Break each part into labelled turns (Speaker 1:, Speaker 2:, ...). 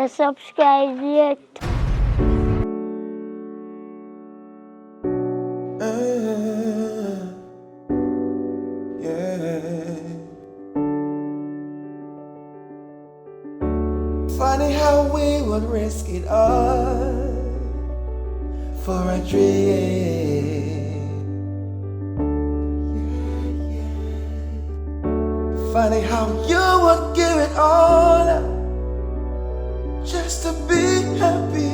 Speaker 1: you subscribe yet.
Speaker 2: Funny how we would risk it all for a dream. Funny how you would give it all up just to be happy.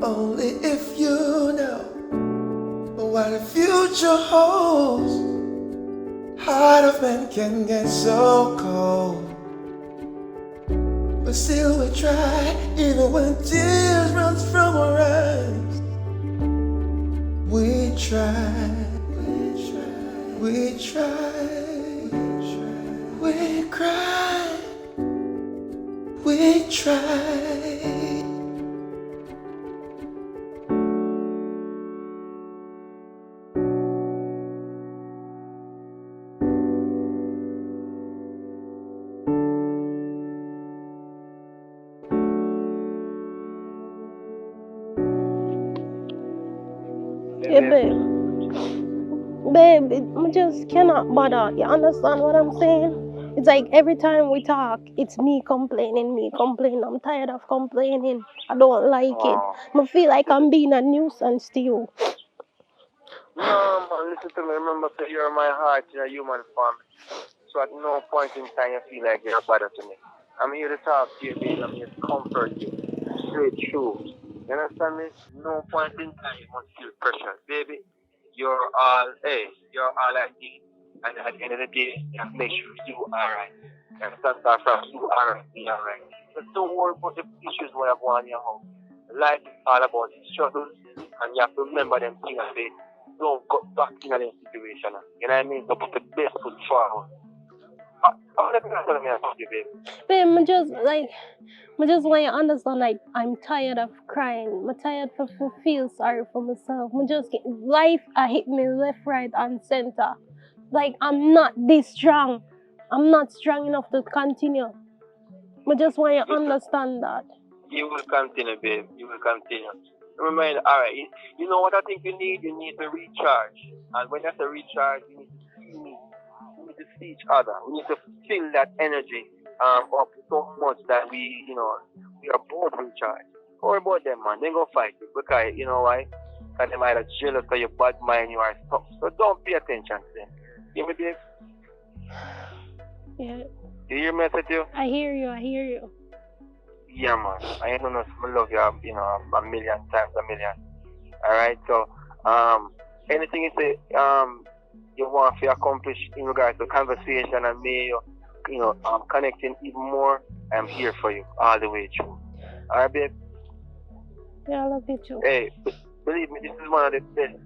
Speaker 2: Only if you know what the future holds. Heart of man can get so cold, but still we try, even when tears run from our eyes. We try, we cry, we try.
Speaker 3: Yeah, babe. Babe, I just cannot bother. You understand what I'm saying? It's like every time we talk, it's me complaining. I'm tired of complaining. I don't like it. I feel like I'm being a nuisance to you.
Speaker 4: No, man, listen to me. Remember, say you're my heart, you're a human form. So at no point in time you feel like you're a bother to me. I'm here to talk to you, baby. I'm here to comfort you. Straight through. You understand me? No point in time you must feel pressure. Baby, you're all I need. And at the end of the day, you have to make sure you are right. You understand? Start from you are right, be alright. So don't worry about the issues what I want in your home. Life is all about struggles, and you have to remember them things and say, don't go back in a situation. You know what I mean? So put the best foot forward. How let me tell me about you, babe?
Speaker 3: Babe, I just want you to understand, like, I'm tired of crying. I'm tired of feel sorry for myself. Life hit me left, right, and center. Like, I'm not this strong. I'm not strong enough to continue. I just want you to understand that.
Speaker 4: You will continue, babe. You will continue. Remember, alright, you know what I think you need? You need to recharge. And when you say recharge, you need to see me. We need to see each other. We need to feel that energy up so much that we are both recharged. Don't worry about them, man. They gonna fight you. Because, you know why? Because they might have jealous of your bad mind, you are stuck. So don't pay attention to them. You hear me, babe?
Speaker 3: Yeah.
Speaker 4: You hear me, I said to you?
Speaker 3: I hear you.
Speaker 4: Yeah, man. I don't know if I love you, a million times a million. Alright, so, anything you say, you want to accomplish in regards to conversation and me, connecting even more, I'm here for you all the way through. Alright, babe?
Speaker 3: Yeah, I love you too.
Speaker 4: Hey, believe me, this is one of the best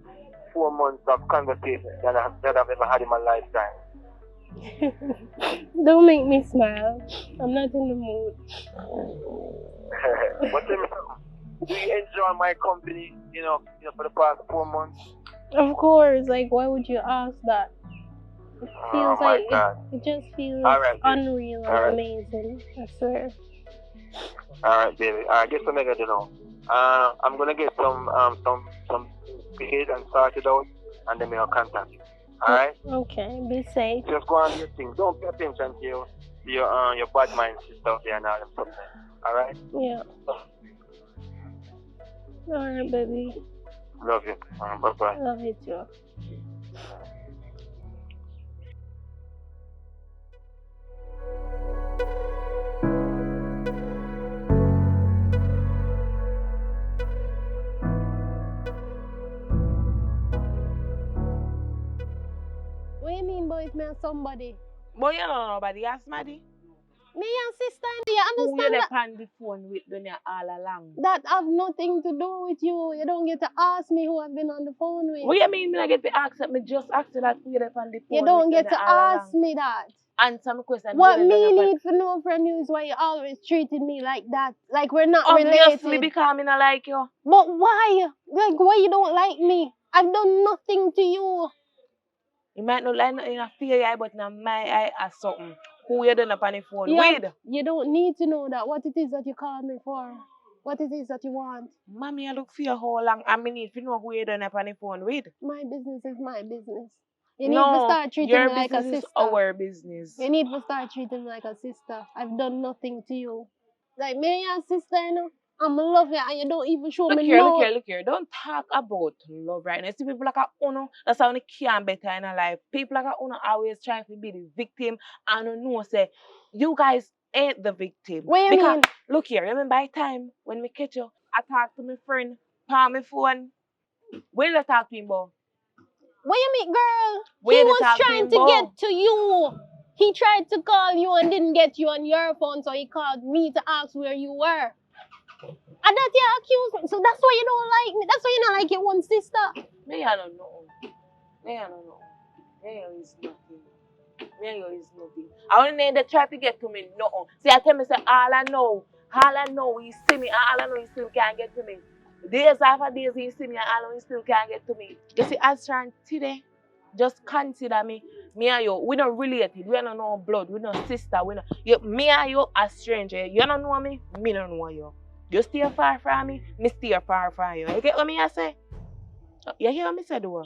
Speaker 4: 4 months of conversation that I've ever had in my lifetime.
Speaker 3: Don't make me smile. I'm not in the mood.
Speaker 4: But tell me something. Do you enjoy my company, for the past 4 months?
Speaker 3: Of course, like, why would you ask that? It feels it just feels unreal and amazing, I swear.
Speaker 4: Alright, baby. Alright, guess what I'm gonna do now? I'm gonna get some paid and started out, and then I'll contact you. Alright?
Speaker 3: Okay, be safe.
Speaker 4: Just go on your thing. Don't pay attention to your bad mind stuff there and all them stuff. Alright?
Speaker 3: Yeah. Alright, baby.
Speaker 4: Love you. Bye-bye.
Speaker 3: Love you too. What do you mean, boy, if me and somebody?
Speaker 5: But you know nobody ask Maddie.
Speaker 3: Me and sister, you understand
Speaker 5: Who you
Speaker 3: that?
Speaker 5: on the phone with when you're all along?
Speaker 3: That have nothing to do with you. You don't get to ask me who I've been on the phone with.
Speaker 5: What you mean I get to ask me just ask you that who you on the phone?
Speaker 3: You don't get to ask me that.
Speaker 5: answer my question.
Speaker 3: What
Speaker 5: where they
Speaker 3: me
Speaker 5: done up
Speaker 3: need to know from you is why you always treating me like that. Like we're not
Speaker 5: Obviously,
Speaker 3: related.
Speaker 5: because I not like you.
Speaker 3: But why? Like why you don't like me? I've done nothing to you.
Speaker 5: You might not like nothing in a fear eye, but in my eye or something. Who you done up on the phone
Speaker 3: Yeah,
Speaker 5: with?
Speaker 3: you don't need to know that. What it is that you call me for. What it is that you want.
Speaker 5: Mommy, I look for you how long. I need to know who you done up on the phone with.
Speaker 3: My business is my business. You need to
Speaker 5: No,
Speaker 3: start treating
Speaker 5: your
Speaker 3: me like a
Speaker 5: business is
Speaker 3: sister.
Speaker 5: our business.
Speaker 3: You need to start treating me like a sister. I've done nothing to you. Like me and your sister, you know, I'm love you and you don't even show
Speaker 5: Look
Speaker 3: me
Speaker 5: here,
Speaker 3: no.
Speaker 5: look here, look here. Don't talk about love right now. See people like a Uno, that's how they can better in a life. People like a Uno always trying to be the victim and don't know say you guys ain't the victim.
Speaker 3: What you
Speaker 5: Because
Speaker 3: mean?
Speaker 5: look here, remember by time when we catch you, I talk to my friend, palm my phone. Where did I talk to him about?
Speaker 3: What you mean, girl?
Speaker 5: Where
Speaker 3: He
Speaker 5: did I
Speaker 3: was
Speaker 5: talk to
Speaker 3: trying
Speaker 5: him
Speaker 3: to
Speaker 5: about?
Speaker 3: get to you. He tried to call you and didn't get you on your phone, so he called me to ask where you were. And that you accused me. So that's why you don't like me. That's why you don't like your one sister.
Speaker 5: Me, I don't know. Me, I don't know. Me, is nothing. Me, is nothing. I only need to try to get to me. No. See, I tell me, say, all I know, he see me, and all I know, he still can't get to me. Days after days, he see me, and all I know, he still can't get to me. You see, as from today, just consider me. Me and you, we not related. We don't know blood. We not sister. We not. Me and you are stranger. You don't know me. Me don't know you. You stay far from me. Me stay far from you. You get what me I say? You hear what me say, though?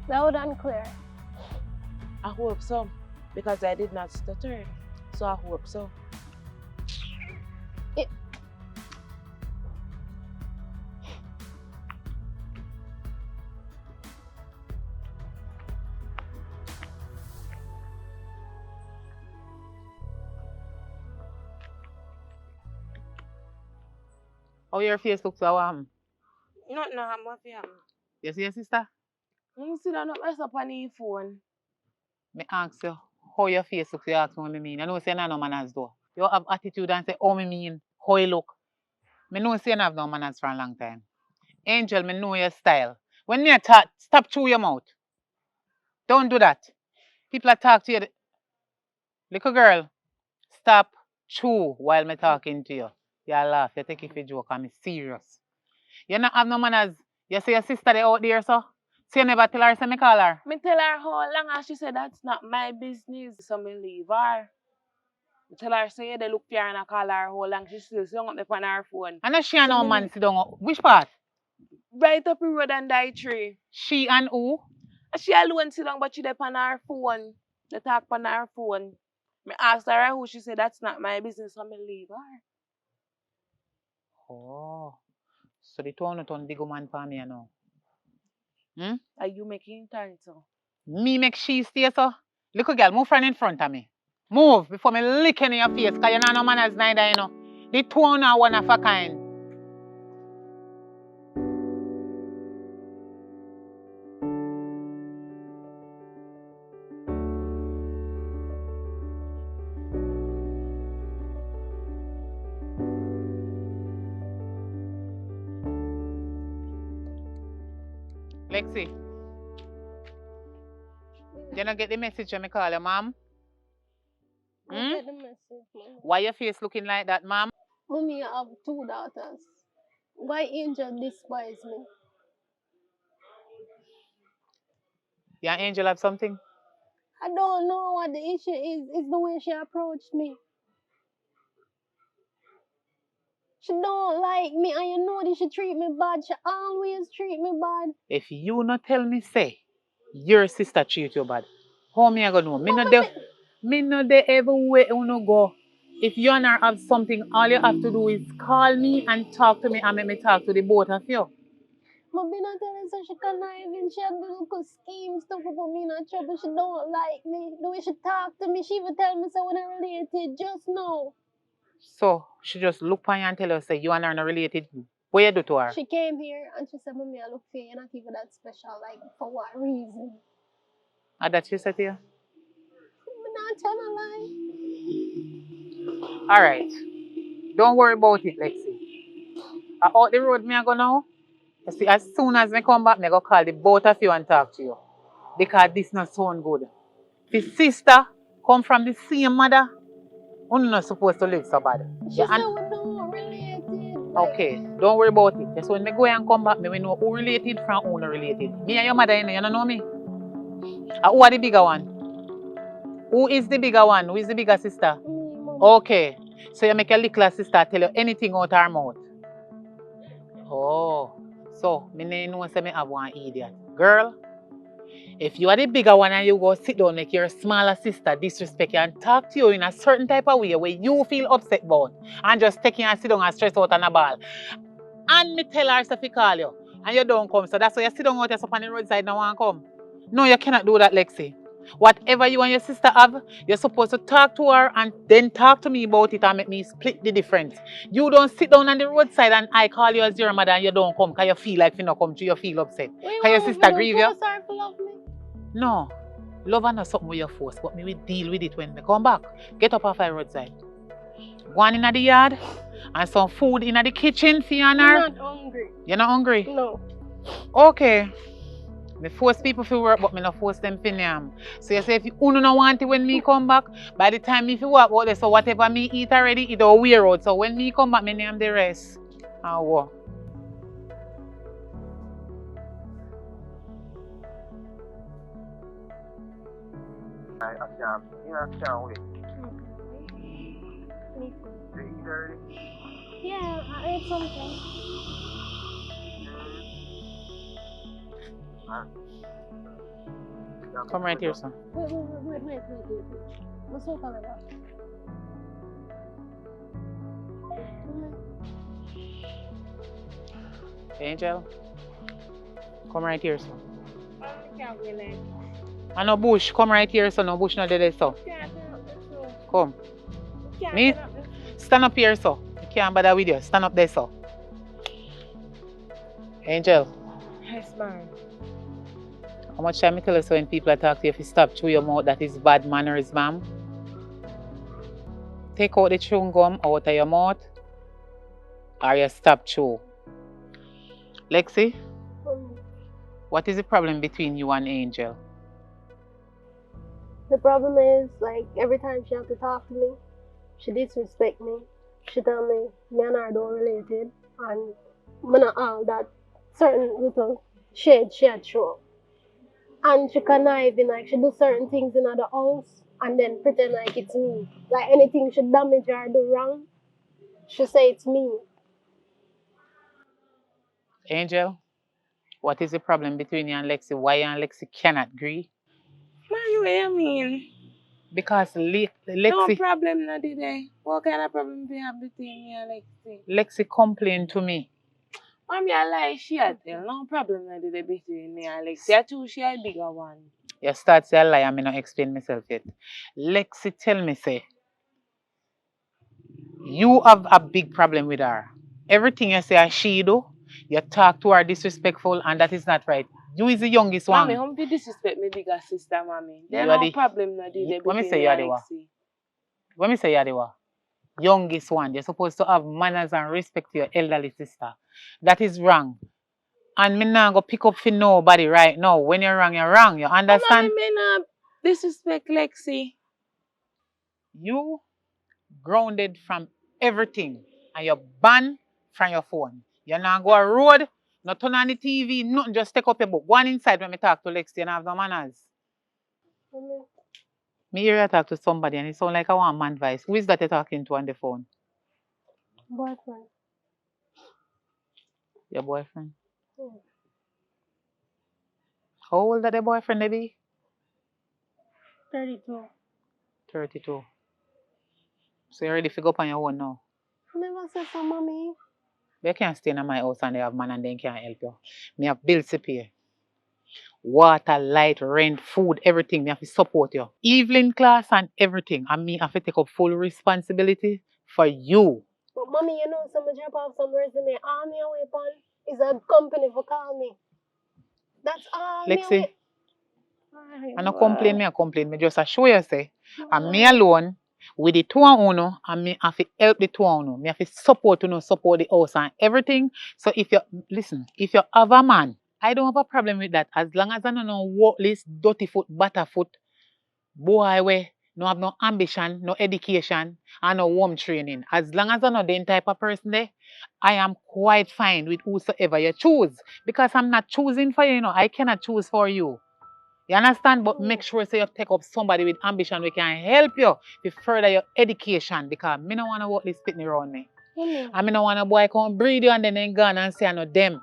Speaker 3: Loud and clear.
Speaker 5: I hope so. Because I did not stutter. So I hope so.
Speaker 1: How your face looks so
Speaker 5: Nothing happen with you.
Speaker 1: You see your sister?
Speaker 5: You sit down up mess up on the phone.
Speaker 1: Me ask you, how your face looks, you ask me what me mean. I know say no manners though. You have attitude and say, how me mean, how you look. Me know say you have no manners for a long time. Angel, me know your style. When me talk, stop through your mouth. Don't do that. People are talk to you. Little girl, stop chew while me talking to you. You laugh, you take it for joke, I'm serious. You not have no manners. You see your sister there out there, so? So you never tell her, say me call her.
Speaker 5: Me tell her how long and she said that's not my business. So me leave her. Me tell her say they look for her and I call her how long she still hung up on her phone.
Speaker 1: And she and
Speaker 5: So
Speaker 1: no
Speaker 5: me
Speaker 1: man sit down. Which part?
Speaker 5: right up the road and die tree.
Speaker 1: She and who?
Speaker 5: She alone sit down but she dey on her phone. They talk on her phone. Me asked her who she said that's not my business, so me leave her.
Speaker 1: Oh. So the two not on big woman for me now. Hmm?
Speaker 5: Are you making time so?
Speaker 1: Me make she stay so. Little girl, move from in front of me. Move before me lick in your face, cause you know no manners neither, you know. The two are one of a kind. Lexi, you not get the message when me call you, ma'am?
Speaker 3: I get the message, Mom.
Speaker 1: Why your face looking like that, ma'am?
Speaker 3: Mommy, I have two daughters. Why Angel despise me?
Speaker 1: Your angel have something?
Speaker 3: I don't know what the issue is. It's the way she approached me. She don't like me, and you know that she treat me bad. She always treat me bad.
Speaker 1: If you not tell me say your sister treat you bad, how me I gonna know? Me no dey everywhere you no go. If you and her have something, all you have to do is call me and talk to me and make me talk to the both of you.
Speaker 3: But me not telling her she conniving. She have the little schemes to put me in a trouble. She don't like me. The way she talk to me, she even tell me so when I related just now.
Speaker 1: So she just look on you and tell you say you and her not related. What you do to her?
Speaker 3: She came here and she said, Mommy, I look for you. You're not even that special. Like, for what reason?
Speaker 1: And that she said to you?
Speaker 3: I'm not telling a lie.
Speaker 1: Alright. Don't worry about it, Lexi. Out the road me I go now. You see, as soon as me come back, me go call the both of you and talk to you. because this not sound good. If sister come from the same mother, you're not supposed to live so bad.
Speaker 3: She
Speaker 1: Yeah,
Speaker 3: said
Speaker 1: and
Speaker 3: we're not related.
Speaker 1: okay, don't worry about it. Just when me go and come back, me will know who related from who not related. Me and your mother, you don't know me. Who are the bigger one? Who is the bigger one? Who is the bigger sister?
Speaker 3: Me, mom.
Speaker 1: Okay, so you make a little sister tell you anything out her mouth. Oh, so me know say me have one idiot. Girl, if you are the bigger one and you go sit down, make your smaller sister disrespect you and talk to you in a certain type of way where you feel upset about, and just take you and sit down and stress out on a ball. And me tell her to call you, and you don't come. So that's why you sit down out on the roadside and want to come. No, you cannot do that, Lexi. Whatever you and your sister have, you're supposed to talk to her and then talk to me about it and make me split the difference. You don't sit down on the roadside and I call you as your mother and you don't come because you feel like you not come to, you feel upset. Because your sister grieve you.
Speaker 3: Sorry for love me.
Speaker 1: No, love is not something with your force, but me will deal with it when they come back. Get up off the roadside. Go on in the yard and some food in the kitchen for you and her.
Speaker 3: I'm not hungry.
Speaker 1: You're not hungry?
Speaker 3: No.
Speaker 1: Okay. Me force people to work, but me not force them to. So you say if you don't want it when me come back, by the time if you work out there, so whatever me eat already, it don't wear out. So when me come back, me name the rest. And what?
Speaker 4: I can't wait.
Speaker 3: Me too.
Speaker 4: You eat already?
Speaker 3: Yeah, I ate something.
Speaker 1: Come right here, son.
Speaker 3: Wait. What's so called about?
Speaker 1: Angel, come right here, son.
Speaker 3: I can't relate.
Speaker 1: And no bush, come right here, son. No bush, no dead, so. Come. Me? Stand up here, so. You can't bother with you. Stand up there, so. Angel.
Speaker 5: Yes, ma'am.
Speaker 1: How much time I tell you so when people talk to you, if you stop through your mouth, that is bad manners, ma'am. Take out the chewing gum out of your mouth, or you stop chew. Lexi, what is the problem between you and Angel?
Speaker 3: The problem is, like, every time she has to talk to me, she disrespect me. She tell me and her don't related, and me not all that certain little shade she had show. And she conniving, like, she do certain things in the house and then pretend like it's me. Like, anything she damage or do wrong, she say it's me.
Speaker 1: Angel, what is the problem between you and Lexi? Why you and Lexi cannot agree?
Speaker 5: Mommy, what you mean?
Speaker 1: Because
Speaker 5: No
Speaker 1: Lexi,
Speaker 5: problem, no today. What kind of problem do you have between me and Lexi?
Speaker 1: Lexi complained to me.
Speaker 5: Mommy, I lie, she had tell. No problem, no today between me and Lexi. I too, she a bigger one.
Speaker 1: You start say a lie and me not explain myself yet. Lexi tell me say, you have a big problem with her. Everything you say she do, you talk to her disrespectful and that is not right. You is the youngest one.
Speaker 5: Mommy, how you disrespect me bigger sister, mommy? There's
Speaker 1: You are
Speaker 5: no
Speaker 1: the-
Speaker 5: problem, no today
Speaker 1: When me
Speaker 5: between
Speaker 1: say
Speaker 5: me
Speaker 1: you are
Speaker 5: and
Speaker 1: the what?
Speaker 5: Lexi.
Speaker 1: When me say you are the what? Youngest one, you're supposed to have manners and respect to your elderly sister. That is wrong. And me not go pick up for nobody right now. When you're wrong, you're wrong. You
Speaker 5: Oh,
Speaker 1: understand?
Speaker 5: mommy, me not disrespect Lexi.
Speaker 1: You grounded from everything and you're banned from your phone. You're not go a road, not turn on the TV, nothing, just take up your book. Go on inside when me talk to Lexi and have no manners. Me hear you talk to somebody and it sound like I want man voice. Who is that you're talking to on the phone?
Speaker 3: Boyfriend.
Speaker 1: Your boyfriend?
Speaker 3: Yeah.
Speaker 1: How old that the boyfriend they be?
Speaker 3: 32.
Speaker 1: 32. So you're ready to go up on your own now?
Speaker 3: Never said so, mommy.
Speaker 1: But you can't stay in my house and they have man and then can't help you. Me have bills to pay. Water, light, rent, food, everything. Me have to support you. Evening class and everything. And me have to take up full responsibility for you.
Speaker 3: But mommy, you know, someone drop off some resume. All me away upon is a company for call me. That's all me
Speaker 1: Lexi,
Speaker 3: away.
Speaker 1: I no complain, me I complain. Me just assure you say, and me alone, with the two of uno, and me have to help the two of uno. Me have to support the house and everything. So if you, listen, if you have a man, I don't have a problem with that. As long as I don't know worthless, dirty foot, butter foot, boy way, no have no ambition, no education, and no home training. As long as I'm not the type of person there, I am quite fine with whosoever you choose. Because I'm not choosing for you, I cannot choose for you. You understand? But make sure so you take up somebody with ambition we can help you to further your education. Because me don't want to walk this pitney around me. I mean, I want a boy come breed you and then gone and say I know them.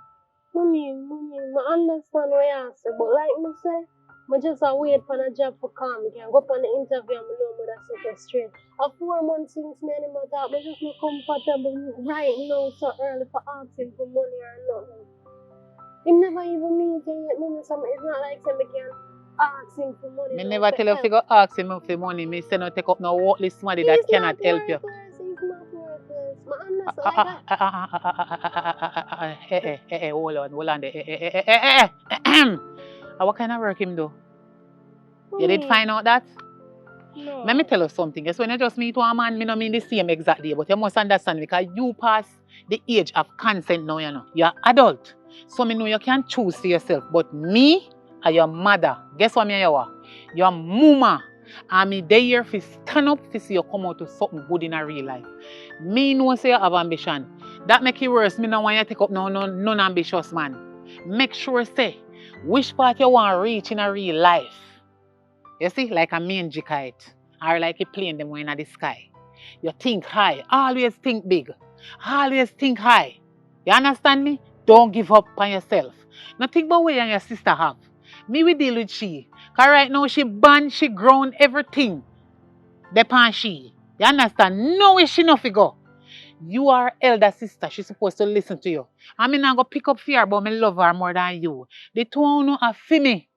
Speaker 3: Mommy, I understand what you say, but like me say, I just wait for a job to come. I can go on the interview and I know that set straight. A 4 months since me and him talk, I just not comfortable right now so early for asking for money or nothing. He never even meet him yet, mommy, so it's not like say me can ask him for money.
Speaker 1: Me never tell you if you go ask him for money. Me say no take up no worthless money that cannot help you.
Speaker 3: He's not worthless. I understand.
Speaker 1: Hold on there. What kind of work him do? You did find out that?
Speaker 3: No.
Speaker 1: Let me tell you something. Yes, when you just meet one man, me no mean the same exact day, but you must understand because you pass the age of consent now, You're adult. So me know you can choose for yourself. But me are your mother. Guess what me are? Your mama. And me there here to stand up to see you come out to something good in a real life. Me know say you have ambition. That make it worse. Me no want you take up no non-ambitious man. Make sure say which part you want to reach in a real life. You see, like a mangy kite or like a plane them going in the sky. You think high. Always think big. Always think high. You understand me? Don't give up on yourself. Now think about what you and your sister have. Me we deal with she. Because right now she born, she grown, everything. Depend she. You understand? No way she no go. You are elder sister. She's supposed to listen to you. I mean, I'm going to pick up fear, but me love her more than you. The two of you are for me.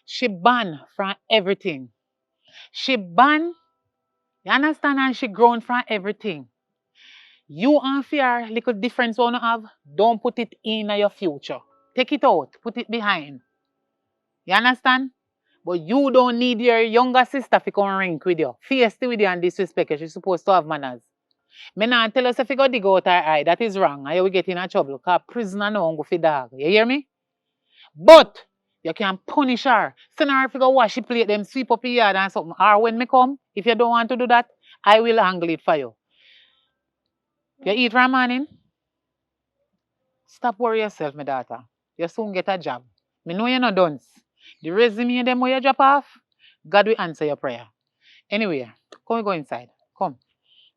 Speaker 1: She ban from everything. She ban, you understand, and she grown from everything. You and fear, little difference you have, don't put it in your future. Take it out, put it behind. You understand? But you don't need your younger sister to come ring with you. Feisty with you and disrespect you. She's supposed to have manners. Me not tell us if you go dig out her eye. That is wrong. And you will get in a trouble. Because prisoner no go for dog. You hear me? But you can punish her. Send her if you go wash the plate, them sweep up the yard and something. Or when me come, if you don't want to do that, I will handle it for you. You eat from morning? Stop worry yourself, my daughter. You soon get a job. Me know you're not done. The resume them where you drop off, God will answer your prayer. Anyway, come go inside. Come.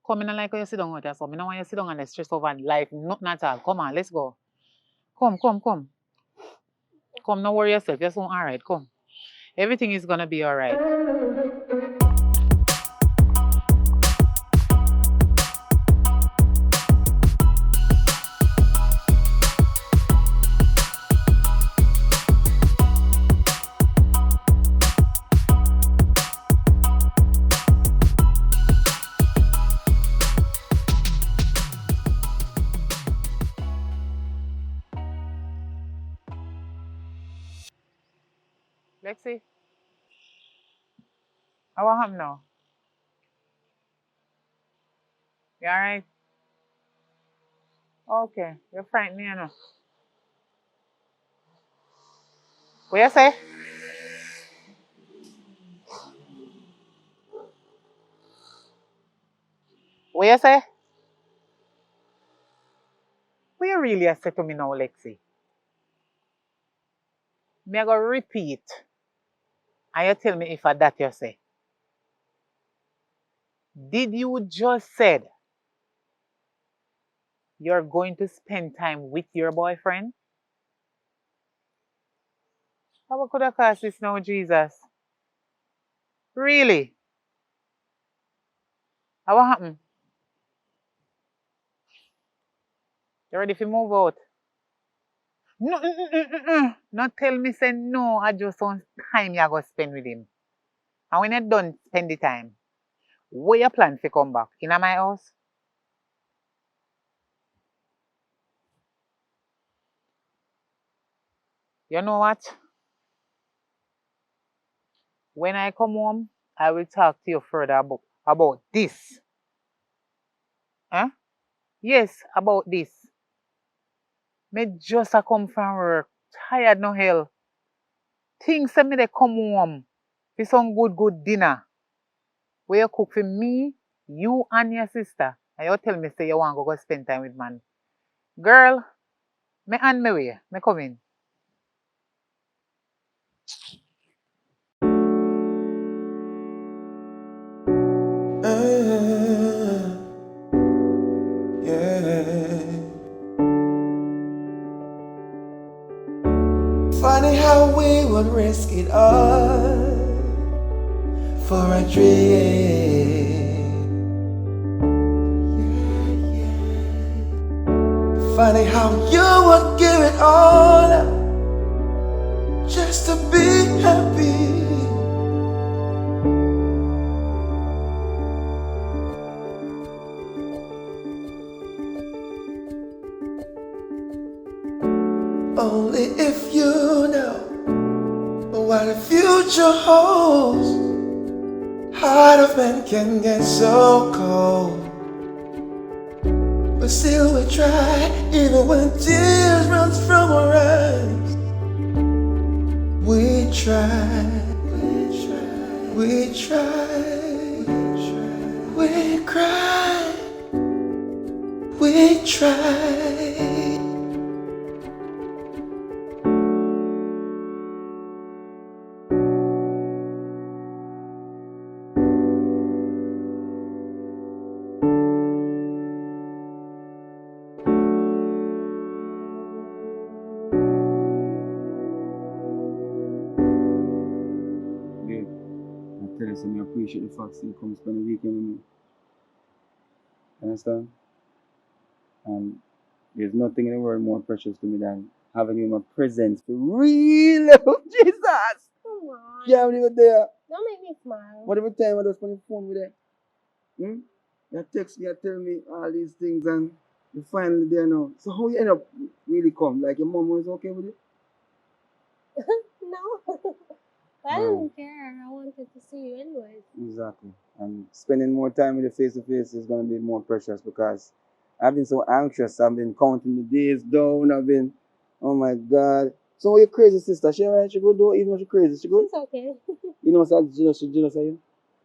Speaker 1: Come in and like how you sit down out there. So I don't want you to sit down and stress over life. Nothing at all. Come on, let's go. Come. Come, don't worry yourself. You're soon alright. Come. Everything is gonna be alright. Let's see. What happened now? You alright? Okay. You're frightened, you know. What you say? What you say? What you really say to me now, Lexi? Me I go repeat. And you tell me if that you say. Did you just said you're going to spend time with your boyfriend? How could I cause this now, Jesus? Really? What happened? You ready to move out? No, not tell me say no, I just want time you go spend with him. And when you're done spend the time, where you plan to come back? In my house? You know what? When I come home, I will talk to you further about this. Huh? Yes, about this. Me just a come from work. tired no hell. Things say me they come home for some good dinner. Where you cook for me, you and your sister. And you tell me say you want to go spend time with man. Girl, me and me way. Me come in.
Speaker 2: Yeah. Funny how we would risk it all for a dream. Yeah, yeah. Funny how you would give it all up just to be happy. Only if you know what the future holds. Heart of man can get so cold, but still we try, even when tears run from our eyes. We try, we cry, we try.
Speaker 6: Babe, I tell you, I appreciate the fact that you come spend the weekend with me. Understand? And there's nothing in the world more precious to me than having you in my presence for real. Jesus!
Speaker 3: Come on.
Speaker 6: Yeah, when you were there.
Speaker 3: Don't make me smile.
Speaker 6: Whatever time I just on the phone with her. You text me, you tell me all these things, and you're finally there now. So how you end up really come? Like your mom was okay with it?
Speaker 3: No. I didn't care. I wanted to see you anyways.
Speaker 6: Exactly. And spending more time with you face to face is going to be more precious because I've been so anxious. I've been counting the days down. I've been, oh my God. So your crazy sister, she alright? She good though? Even though she's crazy, she good?
Speaker 3: It's okay.
Speaker 6: You know, so she's jealous of you.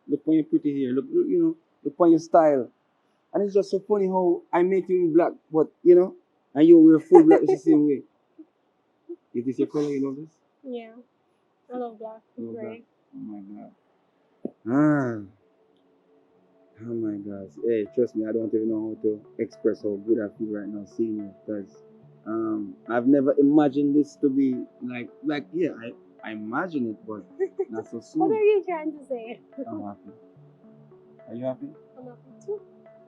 Speaker 6: Look on your pretty hair. Look, you know, look on your style. And it's just so funny how I make you in black, but, you know, and you wear full black the same way. Is this your color? You know this?
Speaker 3: Yeah. I love black.
Speaker 6: You love
Speaker 3: Gray.
Speaker 6: black? Oh my God. Oh my God. Hey, trust me, I don't even know how to express how good I feel right now seeing you because I've never imagined this to be like yeah, I imagine it, but not so soon.
Speaker 3: What are you trying to say?
Speaker 6: I'm happy. Are you happy?
Speaker 3: I'm happy too.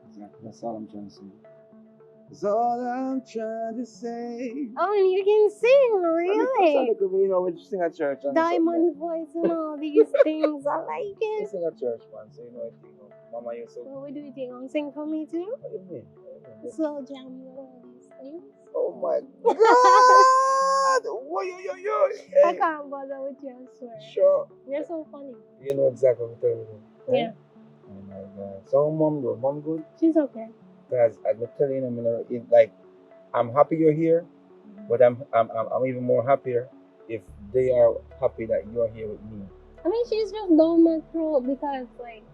Speaker 6: Exactly. That's all I'm trying to say. That's all I'm trying to say.
Speaker 3: Oh, and you can sing, really?
Speaker 6: You know, when you sing at church.
Speaker 3: Diamond voice and all these things. I like
Speaker 6: You
Speaker 3: it.
Speaker 6: sing at church, man, so you know it. You know. Mama, you're so.
Speaker 3: What do you think? Sing for me too?
Speaker 6: What do you mean?
Speaker 3: Slow jam and all these things.
Speaker 6: Oh my God! Yo.
Speaker 3: I can't bother with you, I swear.
Speaker 6: Sure.
Speaker 3: You're so funny.
Speaker 6: You know exactly what I'm telling you. Right?
Speaker 3: Yeah.
Speaker 6: Oh my God. So mom though, mom good?
Speaker 3: She's okay.
Speaker 6: Guys, I'm telling you, like, I'm happy you're here, but I'm even more happier if they are happy that you're here with me.
Speaker 3: I mean, she's just down my throat because, like,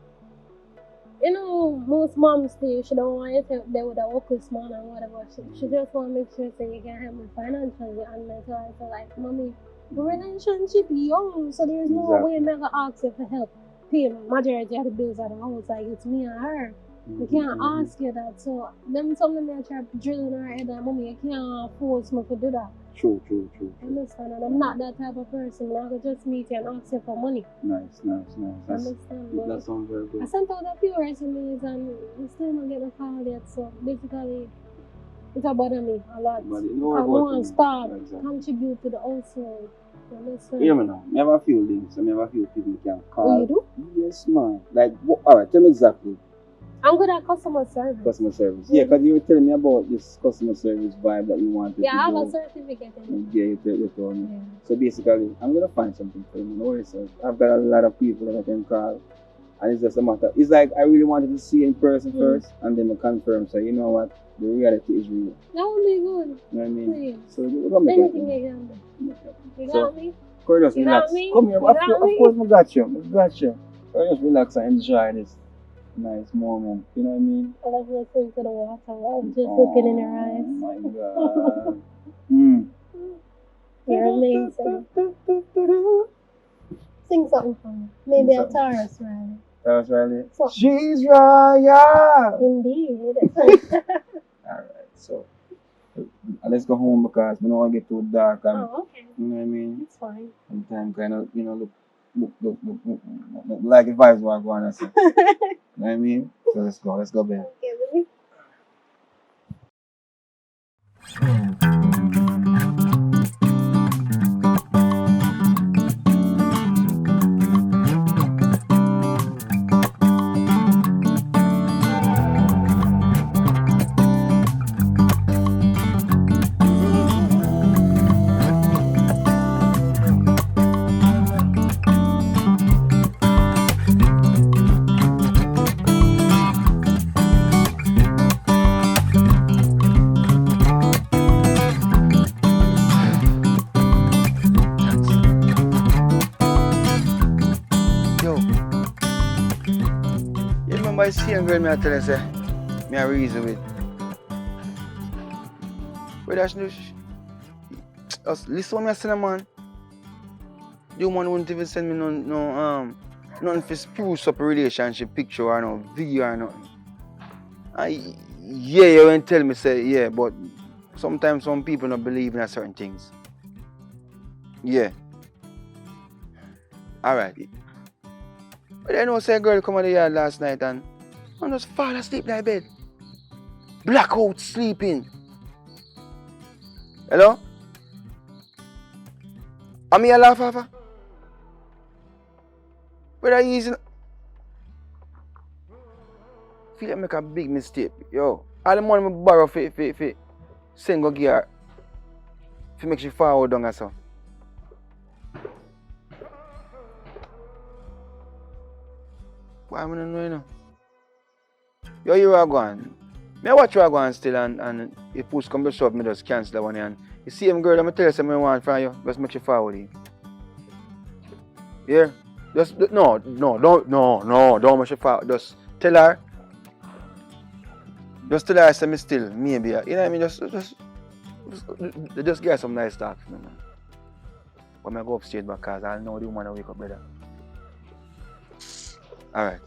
Speaker 3: you know, most moms do. She don't want you to they with a work with man or whatever. She just want to make sure that you can help me financially and mentally. So, like, mommy, the relationship young, so there's no way I'm gonna ask you for help. Pay majority of the bills at the house, like it's me and her. You can't ask you that. So them something that try to drill in her head that mommy, you can't force me to do that.
Speaker 6: True.
Speaker 3: Understand? And I'm not that type of person. I could just meet you and ask you for money.
Speaker 6: Nice.
Speaker 3: Understand?
Speaker 6: That sounds very good.
Speaker 3: I sent out a few resumes and I still not get a call yet. So basically, it's about me a lot.
Speaker 6: But you know
Speaker 3: I
Speaker 6: what
Speaker 3: want to start
Speaker 6: exactly.
Speaker 3: contribute to the household. Understand?
Speaker 6: Hear me now. I have a few links. I have a few people you can call.
Speaker 3: Oh, you do?
Speaker 6: Yes, man. Like, alright, tell me exactly.
Speaker 3: I'm good at customer service.
Speaker 6: Customer service. Yeah, because you were telling me about this customer service vibe that you wanted to do.
Speaker 3: Yeah, I have a certificate in it.
Speaker 6: Yeah, you told me.
Speaker 3: Yeah.
Speaker 6: So basically, I'm going to find something for you. No worries, sir. I've got a lot of people that I can call. And it's just a matter. It's like I really wanted to see you in person first, and then I confirm. So, you know what? The reality is real.
Speaker 3: That would be good.
Speaker 6: You know what I mean?
Speaker 3: Please.
Speaker 6: So, we're going to make
Speaker 3: Anything you can do. You
Speaker 6: So,
Speaker 3: got me?
Speaker 6: Corey, just
Speaker 3: You got
Speaker 6: relax.
Speaker 3: me?
Speaker 6: Come here,
Speaker 3: You
Speaker 6: of
Speaker 3: got me?
Speaker 6: course, I got you. I got you. Corey, just relax and enjoy this nice moment. You know what I mean?
Speaker 3: I love listening to the water. I'm just looking in your eyes.
Speaker 6: Oh my God.
Speaker 3: You're amazing. Sing something for me. Maybe a Taurus Riley.
Speaker 6: Taurus Riley?
Speaker 3: So,
Speaker 6: She's Raya!
Speaker 3: indeed.
Speaker 6: Alright, so let's go home because we don't want to get too dark and
Speaker 3: Oh, okay.
Speaker 6: you know what I mean?
Speaker 3: It's fine.
Speaker 6: Sometimes kind of, look like the vibes were going on. You know what I mean? So let's go back.
Speaker 3: Okay, baby.
Speaker 6: Yo, you remember I see a girl me I tell you say, me a reason with. But that's no listen what me I say man. The woman wouldn't even send me nothing for spruce up a relationship picture or no video or nothing. Yeah, you won't tell me say yeah, but sometimes some people don't believe in certain things. Yeah. Alright. But I know say a girl come out of the yard last night and I just fall asleep in my bed. Blackout sleeping. Hello? And me a laugh at her? But I easy. Feel like I make a big mistake. Yo, all the money I borrow for send go give her to make she forward down or so. Why am I not know you know? Yo, you are going. Me watch you are going still and if push come to shove me just cancel that one and you see him girl, I'm tell you something I want from you, just make you forward him. Yeah? Just don't make you forward. Just tell her. Just tell her I say me still, maybe. You know what I mean? Just give her some nice talk. You know, man. When I go upstairs because I know the woman will wake up better. Alright.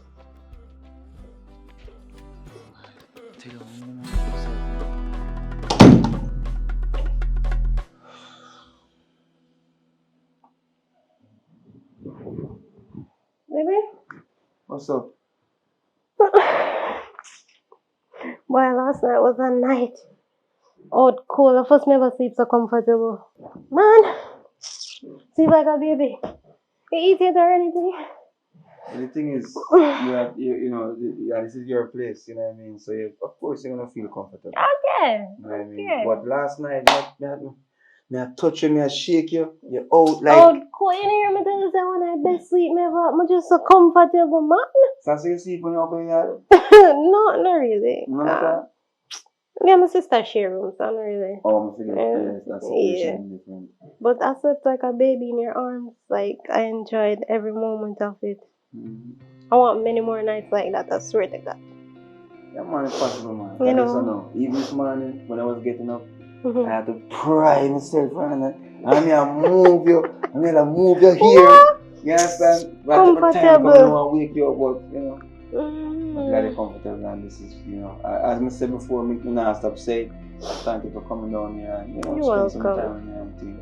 Speaker 3: Baby?
Speaker 6: What's up?
Speaker 3: Boy, last night was a night. Out cold. I first never sleep so comfortable. Man, sleep like a baby. You eat it or anything?
Speaker 6: And the thing is, this is your place, you know what I mean? So, of course, you're going to feel comfortable.
Speaker 3: Okay.
Speaker 6: You know what I mean?
Speaker 3: Okay.
Speaker 6: But last night, me I touch you, me I shake you, you're out like...
Speaker 3: Out cold. You know, me tell you say when I best sleep ever. I'm just so comfortable, man.
Speaker 6: So you sleep when you're up in your
Speaker 3: No, not really.
Speaker 6: yard?
Speaker 3: Me and my sister share rooms, so not really.
Speaker 6: Oh, I'm thinking, yes, that's different.
Speaker 3: But I slept like a baby in your arms. Like, I enjoyed every moment of it.
Speaker 6: Mm-hmm.
Speaker 3: I want many more nights like that, I swear to God.
Speaker 6: Yeah, man, it's possible, man.
Speaker 3: You know.
Speaker 6: I just know. Even this morning, when I was getting up,
Speaker 3: Mm-hmm.
Speaker 6: I had to pry myself around and I mean, I move you here.
Speaker 3: What?
Speaker 6: You understand? But
Speaker 3: Comfortable.
Speaker 6: I don't want to wake you up, but, you know.
Speaker 3: Mm-hmm.
Speaker 6: I'm glad you're comfortable and this is, as I said before, me not stop saying, thank you for coming down here and,
Speaker 3: You're
Speaker 6: spend
Speaker 3: welcome.
Speaker 6: some time with me and things.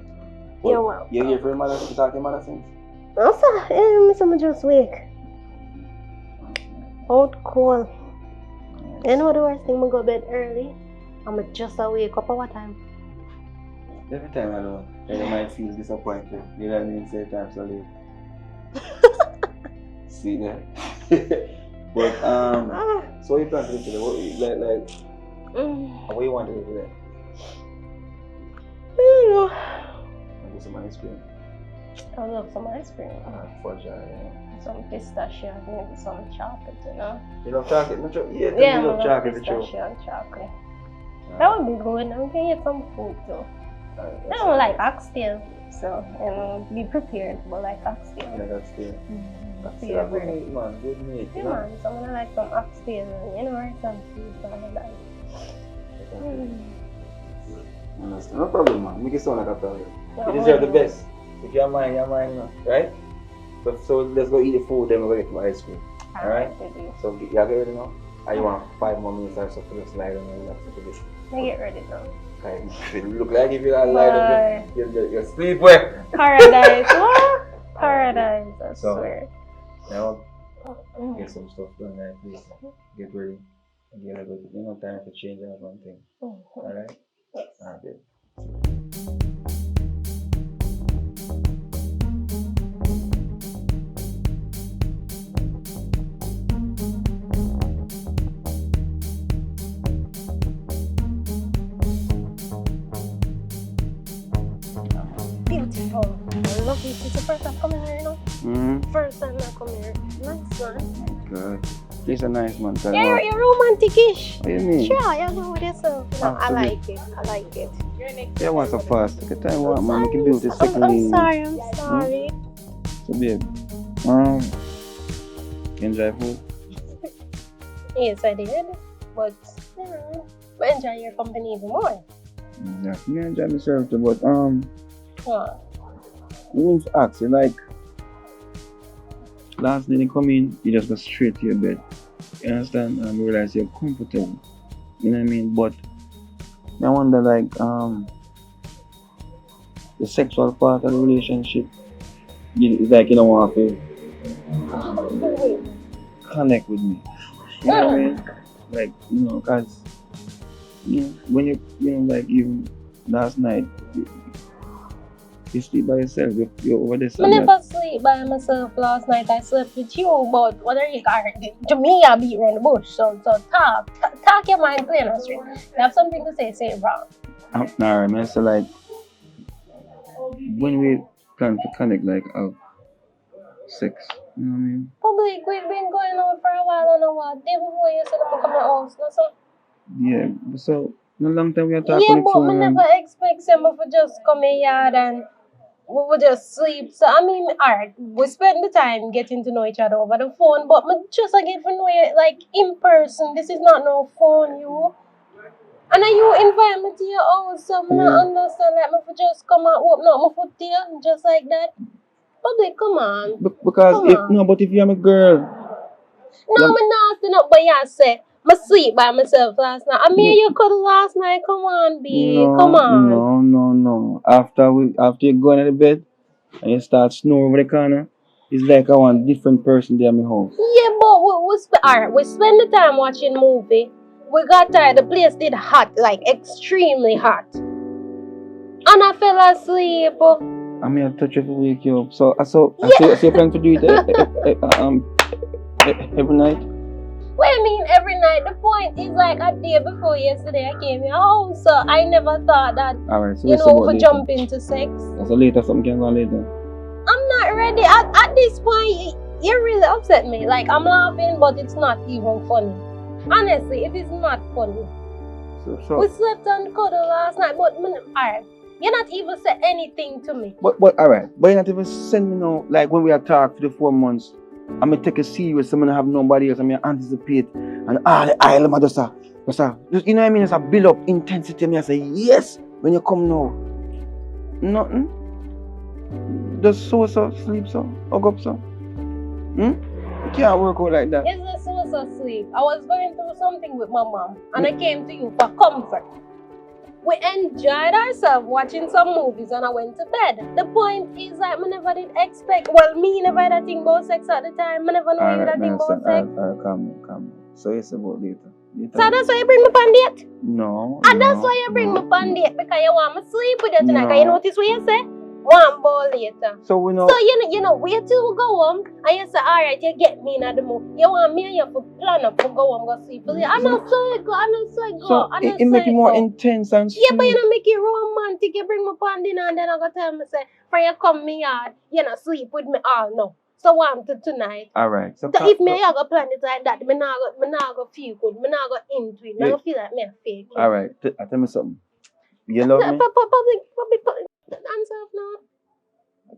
Speaker 3: You're welcome.
Speaker 6: You're here for your mother, to talk to your mother since?
Speaker 3: Also, I'm just wake. Out cold.
Speaker 6: Yes.
Speaker 3: You know the worst thing, I go to bed early. I'm just wake up at what time?
Speaker 6: Every time I do, you might feel disappointed. You know what I mean? Say time so late. See that? But so you plan to do today? What you want to do today?
Speaker 3: I don't know.
Speaker 6: Maybe some ice cream.
Speaker 3: I love some ice cream.
Speaker 6: Fudge, yeah.
Speaker 3: Some pistachio, maybe some chocolate, you know.
Speaker 6: You love chocolate? No, yeah,
Speaker 3: Yeah,
Speaker 6: you love chocolate, the
Speaker 3: pistachio
Speaker 6: truth.
Speaker 3: and chocolate. That would be good. I can get some food too. I don't like oxtail, so be prepared for like oxtail.
Speaker 6: Yeah, that's the. That's good
Speaker 3: Favorite.
Speaker 6: meat, man. Good meat.
Speaker 3: Yeah, man, so I like some oxtail, rice and peas and all that.
Speaker 6: Understand? No problem, man. Make it sound like a problem.
Speaker 3: Yeah,
Speaker 6: You deserve the
Speaker 3: well,
Speaker 6: best. If you're mine, right? So let's go eat the food, then we'll get to ice cream. Alright?
Speaker 3: baby.
Speaker 6: So you get ready now? Or you want 5 more minutes or so for the slide and relax a bit?
Speaker 3: I get ready now.
Speaker 6: Okay. It look like if you're light up, you're sleep well.
Speaker 3: Paradise, what? Paradise, I swear.
Speaker 6: Now, get some stuff done, right? Please get ready. Get a bit. You know, time to change that one thing. Alright?
Speaker 3: Yes.
Speaker 6: Alright.
Speaker 3: Beautiful. I love it. It's the first time coming here, you know? First time I come here. Nice one.
Speaker 6: Good. He's a nice man.
Speaker 3: Yeah, you're romantic-ish.
Speaker 6: What do you mean?
Speaker 3: Sure, you go with yourself. No, I like it. I like it.
Speaker 6: Yeah, what's so fast? Take your time, what man? You can build this second
Speaker 3: I'm sorry, I'm sorry.
Speaker 6: So, babe, enjoy food?
Speaker 3: Yes, I did. But, I enjoy your company even more.
Speaker 6: Yeah, me enjoy myself too, but,
Speaker 3: What?
Speaker 6: I want to ask you, like, last night you come in, you just go straight to your bed. You understand? And realize you're comfortable. You know what I mean? But I wonder, like, the sexual part of the relationship, it's like you don't want to connect with me. You know what I mean? Like, you know, because, you know, when like, even last night, you sleep by yourself, you're over there.
Speaker 3: I never sleep by myself last night. I slept with you, but what are you to me, I beat around the bush. So talk your mind clear on street. You have something to say it wrong.
Speaker 6: Alright, man. So, like, when we plan to connect, like, sex, you know what I mean?
Speaker 3: Public, we've been going on for a while and a while. Day before you said I'm coming house, no, so.
Speaker 6: Yeah, so, in a long time we are talking
Speaker 3: Yeah,
Speaker 6: on the
Speaker 3: but
Speaker 6: phone.
Speaker 3: I never expect someone to just come in yard and we would just sleep. So, I mean, alright, we spend the time getting to know each other over the phone, but me just get to know you, like, in person. This is not no phone, you. And then you invite me to your house, so I don't understand, like, me just come and open up my foot here, just like that. Public, come on.
Speaker 6: Because but if you're my girl.
Speaker 3: No, I'm not asking up, but you say, I sleep by myself last night. I mean, you cuddle last night. Come on, B. Come on.
Speaker 6: No. After you go into the bed and you start snoring over the corner, it's like I want a different person there in my house.
Speaker 3: Yeah, but we spend the time watching movie. We got tired. The place did hot, like extremely hot. And I fell asleep.
Speaker 6: I mean, I touch you to wake you up. So you plan to do it every night?
Speaker 3: What I mean every night? The point is like a day before yesterday I came to your house, so I never thought that,
Speaker 6: Alright, so
Speaker 3: we jump into sex.
Speaker 6: So later, something can go on later.
Speaker 3: I'm not ready. At this point, you really upset me. Like, I'm laughing, but it's not even funny. Honestly, it is not funny.
Speaker 6: So
Speaker 3: We slept on cuddle last night, but alright, you not even said anything to me.
Speaker 6: But alright, but you not even send me no, like when we are talk for the 4 months, I'm gonna take it serious, I'm gonna have nobody else, I'm gonna anticipate, and the island I just you know what I mean, it's a build up intensity, and I say, yes, when you come now. Nothing. Just so sleep so, hug up so. You can't work out like that.
Speaker 3: It's a source of sleep. I was going through something with my mom, and I came to you for comfort. We enjoyed ourselves watching some movies and I went to bed. The point is that I never did expect, me never had a thing about sex at the time. I never knew you had a thing about sex.
Speaker 6: Alright, calm down. So it's about later.
Speaker 3: So that's why you bring me on date?
Speaker 6: No.
Speaker 3: And that's why you bring me on date, because you want me to sleep with you tonight. Because you notice what you say? One ball later.
Speaker 6: So we know.
Speaker 3: So you know, wait till we go home and you say, alright, you get me in the mood. You want me and you to plan up to go home go sleep with you. I'm not so good.
Speaker 6: So it make it more intense and sweet.
Speaker 3: Yeah, but you don't make it romantic. You bring me on dinner and then I go tell me say, for you come me yard, you know, sleep with me. Oh no. So what to tonight?
Speaker 6: Alright. So
Speaker 3: if me I go plan it like that, me not go feel good. Me not go into it. Me not feel like me a fake.
Speaker 6: Alright, tell me something. You love me?
Speaker 3: Public, answer now.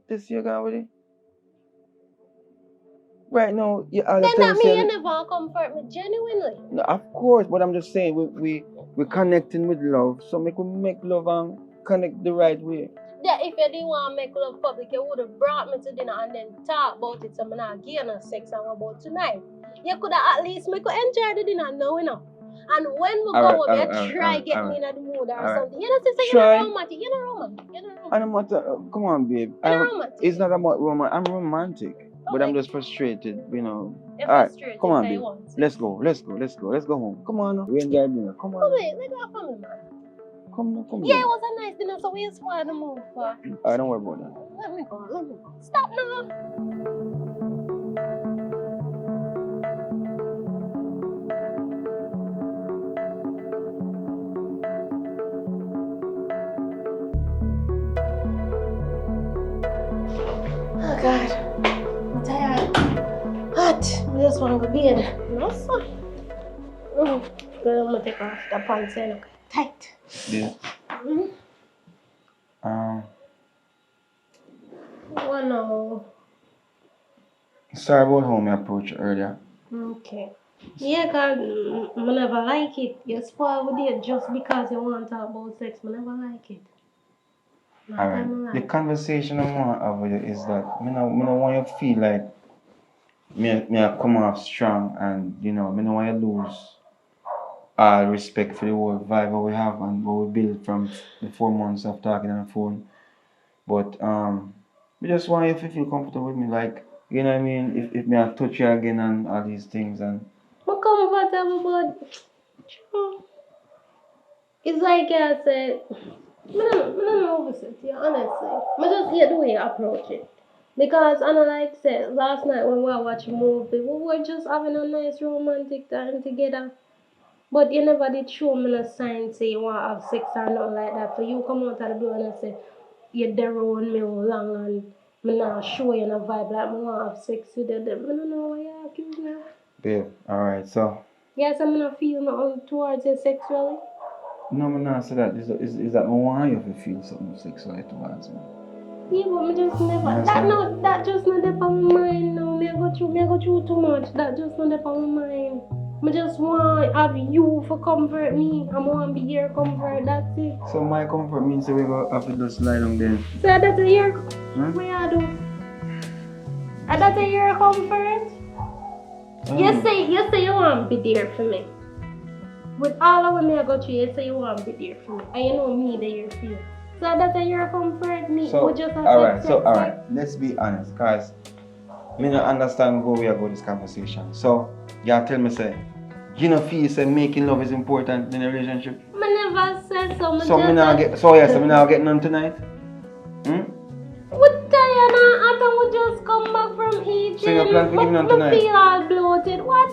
Speaker 6: This you got with it? Right now, you all the
Speaker 3: Then
Speaker 6: time
Speaker 3: that means you
Speaker 6: saying,
Speaker 3: never comfort me genuinely.
Speaker 6: no, of course, but I'm just saying we connecting with love, so we make love and connect the right way.
Speaker 3: Yeah, if you didn't want to make love public, you would have brought me to dinner and then talk about it. So I'm not giving no sex and about tonight. You could have at least make enjoy the dinner now, you know. And when we go over, you try get me in the mood or something. You know, sister, you're not romantic. You're not romantic. You're not romantic.
Speaker 6: And I'm not, come on, babe.
Speaker 3: You're not romantic.
Speaker 6: It's not about romantic. I'm romantic.
Speaker 3: Okay.
Speaker 6: But I'm just frustrated, you know.
Speaker 3: You're
Speaker 6: Alright,
Speaker 3: frustrated.
Speaker 6: come on, babe. Let's go home. Come on, we enjoy dinner. Come on.
Speaker 3: Wait, let go from me, man.
Speaker 6: Come.
Speaker 3: Yeah, it was a nice dinner, so we just want to move for.
Speaker 6: Alright, don't worry about that.
Speaker 3: Let me go. Stop now. Oh God, I'm tired. Hot. I just want to go to bed. No, sir. I'm gonna take off the pants and look tight.
Speaker 6: Yeah.
Speaker 3: Oh no.
Speaker 6: Sorry about how I approached you earlier.
Speaker 3: Okay. Yeah, cause I never like it. You spoil with it just because you want to talk about sex. I never like it.
Speaker 6: Alright. The conversation I want to have with you is that I don't want you to feel like I come off strong and I don't want you to lose all respect for the whole vibe we have and what we built from the 4 months of talking on the phone. But I just want you to feel comfortable with me, like, you know what I mean? If I touch you again and all these things and
Speaker 3: I'm comfortable, but it's like I said, I don't know what to say, honestly. I just hate the way you approach it. Because, like I said, last night when we were watching a movie, we were just having a nice romantic time together. But you never did show me no sign say you want to have sex or nothing like that. For you come out of the blue and say, you're there around me long and I'm not show you no vibe like I want to have sex with you. I don't know why you're accusing me.
Speaker 6: babe, alright, so
Speaker 3: Yes, I'm not feeling nothing towards you sexually.
Speaker 6: no, I'm not say that. Is that I want you to feel something sexually towards me.
Speaker 3: Yeah, but I just never. That just not there on my mind now. Me go through too much. That just not there on my mind. I just want to have you for comfort me. I want to be your comfort. That's it.
Speaker 6: So my comfort means that we go have to just lie down there.
Speaker 3: So that's your. What you do? And that's your comfort. You say you want to be there for me. With all of what I go through, you say you want to be there for me. And you know me that you feel. So that's your comfort me.
Speaker 6: So,
Speaker 3: just
Speaker 6: alright, let's be honest, cause me not understand where we are going this conversation. So you tell me say, you know feel say making love is important in a relationship?
Speaker 3: I never said so.
Speaker 6: So me now get none tonight?
Speaker 3: We're tired now after we just come back from eating.
Speaker 6: So you plan to give me none tonight?
Speaker 3: I feel all bloated. What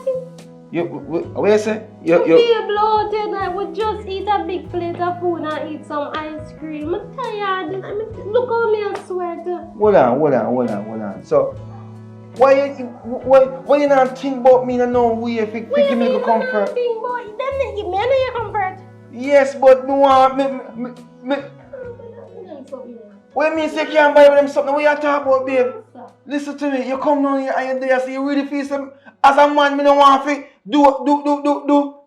Speaker 6: you say?
Speaker 3: You feel bloated, like we just eat a big plate of food and eat some ice cream. I'm tired. Look how me I sweat.
Speaker 6: Hold on. So why you not think about me in no way if you give me the comfort?
Speaker 3: Think about it? Then give me any comfort.
Speaker 6: Yes, but no me what mean say you can't buy them something? What you talk about, babe? Listen to me, you come down here and you're there, so you really feel some as a man, me don't want to do,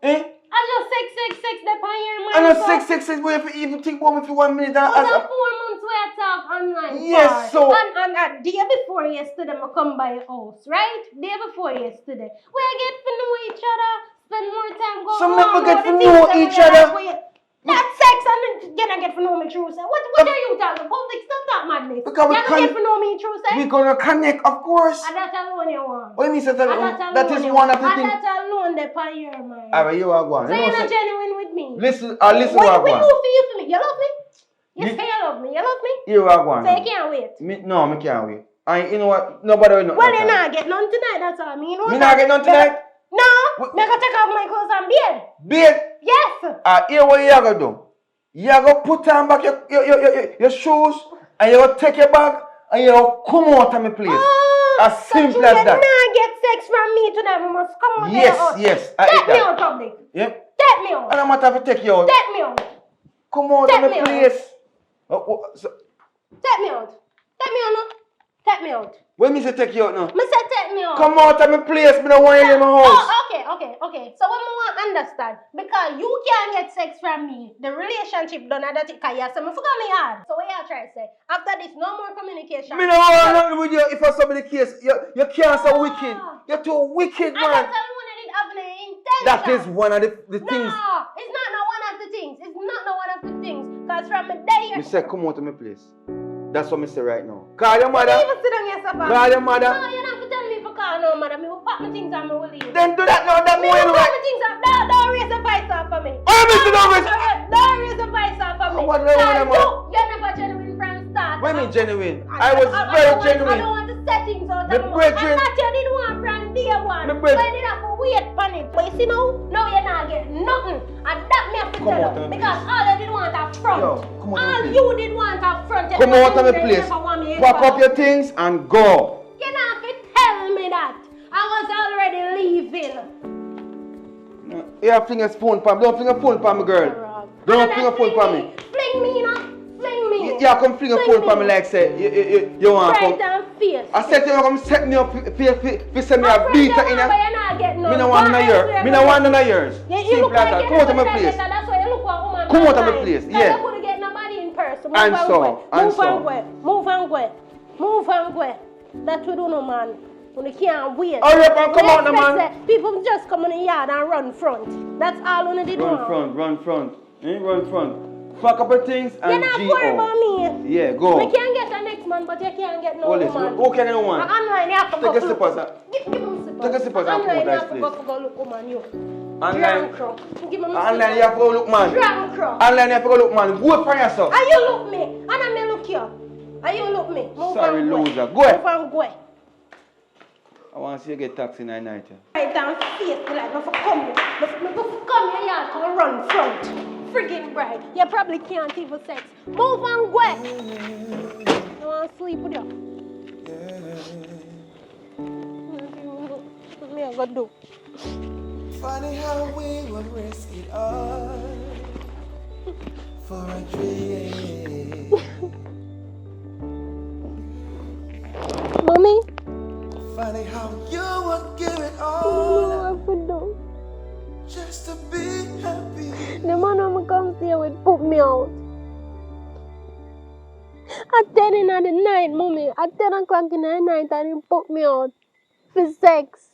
Speaker 6: eh?
Speaker 3: I just sex the pioneer man.
Speaker 6: I know sex, but if you even think about me for 1 minute.
Speaker 3: It was 4 months where I talk online.
Speaker 6: Yes, so.
Speaker 3: And a day before yesterday, I come by your house, right? Day before yesterday. We get to know each other, spend more time going
Speaker 6: some never get to know each other.
Speaker 3: That's sex, and then I get to know me true say. What are you talking? Public stuff, that madness.
Speaker 6: Because
Speaker 3: you get to know me true say.
Speaker 6: We're gonna connect, of course.
Speaker 3: And that alone you want.
Speaker 6: What do you mean, that is one of the things.
Speaker 3: And that alone they pay your mind.
Speaker 6: Alright, you are going.
Speaker 3: So you're not genuine with me.
Speaker 6: Listen what I want.
Speaker 3: What you feel for me? You love me? You say you love me. You love me?
Speaker 6: You are going.
Speaker 3: So you can't wait.
Speaker 6: No, I can't wait. And you know what? Nobody will know.
Speaker 3: Well, you not get none tonight. That's all I mean.
Speaker 6: Me not get none tonight?
Speaker 3: No. Me go take off my clothes and bed.
Speaker 6: Bed?
Speaker 3: Yes.
Speaker 6: Here what you gonna do? You gonna put on back your shoes and you gonna take your bag and you gonna come out of my place. As simple as that.
Speaker 3: You not get sex from me tonight. We must come out.
Speaker 6: Yes.
Speaker 3: Take me out, public.
Speaker 6: Yep.
Speaker 3: Take me out.
Speaker 6: And I'm gonna have to take you out.
Speaker 3: Take me out.
Speaker 6: Come out
Speaker 3: Take
Speaker 6: of
Speaker 3: me
Speaker 6: my
Speaker 3: out.
Speaker 6: place.
Speaker 3: Take me out. Take me out now. Take me out.
Speaker 6: When me say take you out now?
Speaker 3: Me say take me out.
Speaker 6: Come out of my place. Me don't want you in my house.
Speaker 3: Oh, okay. So what me want understand, because you can't get sex from me, the relationship done at that because you say me forgot me hard. So what you try to say? After this, no more communication.
Speaker 6: Me don't want nothing with you if I saw the case. You can't so wicked. You're too wicked,
Speaker 3: I
Speaker 6: man.
Speaker 3: don't tell you when I did have an intention.
Speaker 6: That is one of the things.
Speaker 3: No, it's not no one of the things. It's not no one of the things. Because from the day
Speaker 6: Me say come out of my place. That's what me say right now. Call your mother.
Speaker 3: you even sit down yourself.
Speaker 6: Call your mother.
Speaker 3: No, you don't have to tell me for call no mother. Me will pack my things and me will leave.
Speaker 6: Then do that now. That
Speaker 3: Me
Speaker 6: more
Speaker 3: will
Speaker 6: anyway.
Speaker 3: pack my things up. Don't raise the voice up for me.
Speaker 6: Oh, Mr. Davis.
Speaker 3: Don't raise the voice up for me.
Speaker 6: What do you want, man?
Speaker 3: You're never genuine from start.
Speaker 6: What do you mean genuine? I was very genuine.
Speaker 3: I don't want to set things out.
Speaker 6: Me brethren.
Speaker 3: I'm not you didn't want from day one.
Speaker 6: Me brethren.
Speaker 3: When did I have to wait on it? But you see now you're not getting nothing. And that me have to
Speaker 6: Come
Speaker 3: tell
Speaker 6: out
Speaker 3: you.
Speaker 6: of
Speaker 3: Because all you did want up front.
Speaker 6: Yo, come out of
Speaker 3: All
Speaker 6: my
Speaker 3: you did want up front.
Speaker 6: Come out of my place. Pack up your things and go.
Speaker 3: You don't have to tell me that. I was already leaving.
Speaker 6: No, you have finger phone palm. Don't finger phone palm me, girl. Don't finger phone palm me.
Speaker 3: Fling me, you know. Fling me.
Speaker 6: Yeah, come finger phone palm me like say you want to
Speaker 3: Right
Speaker 6: come.
Speaker 3: and face.
Speaker 6: I said you come set me up for send me a
Speaker 3: I'm
Speaker 6: beater
Speaker 3: afraid
Speaker 6: in
Speaker 3: you want, but
Speaker 6: a.
Speaker 3: you're not getting
Speaker 6: Me
Speaker 3: none.
Speaker 6: no want none of yours. Me no want none of yours.
Speaker 3: You
Speaker 6: Simple
Speaker 3: look
Speaker 6: as
Speaker 3: like
Speaker 6: that.
Speaker 3: you
Speaker 6: Come out of my
Speaker 3: never
Speaker 6: place.
Speaker 3: said that. That's why you look like a woman.
Speaker 6: Come out of my
Speaker 3: online.
Speaker 6: place,
Speaker 3: So
Speaker 6: yeah.
Speaker 3: you couldn't get nobody in person.
Speaker 6: And so,
Speaker 3: Move and go. That's what we do no man. When you can't wait.
Speaker 6: Hurry up and come
Speaker 3: We
Speaker 6: out, no,
Speaker 3: expect
Speaker 6: man.
Speaker 3: that people just come in the yard and run front. That's all we did.
Speaker 6: Run front. Run front. Pack up your things and
Speaker 3: You're not worried about me.
Speaker 6: Yeah, go.
Speaker 3: We can't get the next man, but you can't get no
Speaker 6: listen,
Speaker 3: woman.
Speaker 6: who can you want?
Speaker 3: Online, you have to
Speaker 6: Take
Speaker 3: go
Speaker 6: a
Speaker 3: look.
Speaker 6: slippers.
Speaker 3: Give me my slippers.
Speaker 6: Take a slippers and come
Speaker 3: Online,
Speaker 6: out
Speaker 3: you
Speaker 6: of
Speaker 3: have to
Speaker 6: this
Speaker 3: go
Speaker 6: place.
Speaker 3: for look woman, you.
Speaker 6: Online.
Speaker 3: Drunk crook. Give me my
Speaker 6: Online,
Speaker 3: slippers.
Speaker 6: you have to go look, man.
Speaker 3: Drunk crook.
Speaker 6: Online, you have to go look, man. Go for yourself.
Speaker 3: Are you look me? And I may look you. Are you look me? Move
Speaker 6: Sorry,
Speaker 3: and
Speaker 6: loser. Go
Speaker 3: Move
Speaker 6: ahead.
Speaker 3: and go.
Speaker 6: I want to see you get taxi in the night.
Speaker 3: Right down face, like, no for come here. No for come here, you can run front. Friggin' bride. You probably can't even sex. Move and go. I want to sleep with you. What me I gonna do?
Speaker 2: Funny how we would risk it all for a dream.
Speaker 3: Mommy?
Speaker 2: Funny how you would give it
Speaker 3: I
Speaker 2: all
Speaker 3: don't know what to do.
Speaker 2: just to be happy.
Speaker 3: The man who comes here would put me out. At 10 in the night, mommy. At 10 o'clock in the night, and he put me out. For sex.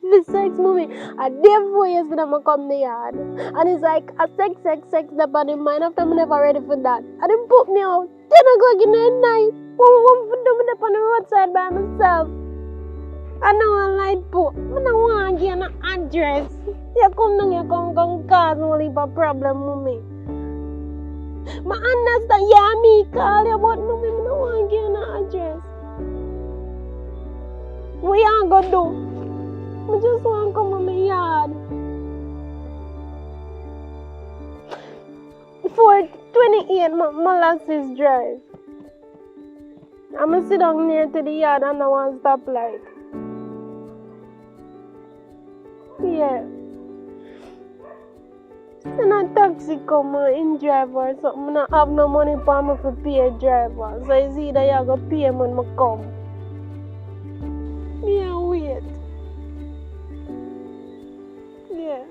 Speaker 3: For sex, mommy. A day 4 years for them to come to the yard. And it's like, a sex, the body mind. After I'm never ready for that. And he put me out. 10 o'clock in the night. What for them up on the roadside by myself? I know I like put. I don't want to get an address. You come down, you come cause only a problem, mommy. I understand, yeah, me call you, but mommy, I don't want to get an address. What you gonna do? I just want to come in my yard. For 28 molasses drive. I'm gonna sit down near to the yard and I want to stop light. Yeah. And a taxi come in driver or something. I don't have no money for me to pay a driver. So it's either you go pay me when I come. Yeah, wait. Yeah.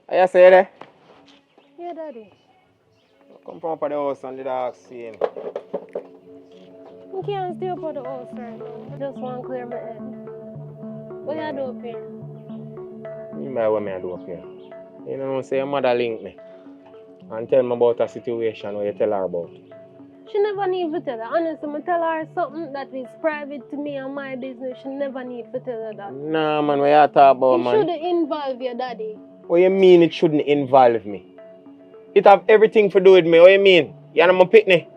Speaker 4: Are you say there?
Speaker 3: Yeah, daddy.
Speaker 4: Come from up at the house and the dog see him.
Speaker 3: I can't stay up at the house right now. I just want to clear my head. What you do up here?
Speaker 4: You know what I do up here. You know, say your mother link me and tell me about a situation where you tell her about.
Speaker 3: She She never need to tell her. Honestly, I tell her something that is private to me and my business. She never need to tell her that.
Speaker 7: Nah, man, what you talk about,
Speaker 3: It
Speaker 7: man?
Speaker 3: shouldn't involve your daddy.
Speaker 7: What you mean it shouldn't involve me? It have everything to do with me. What you mean? You're not my pitney.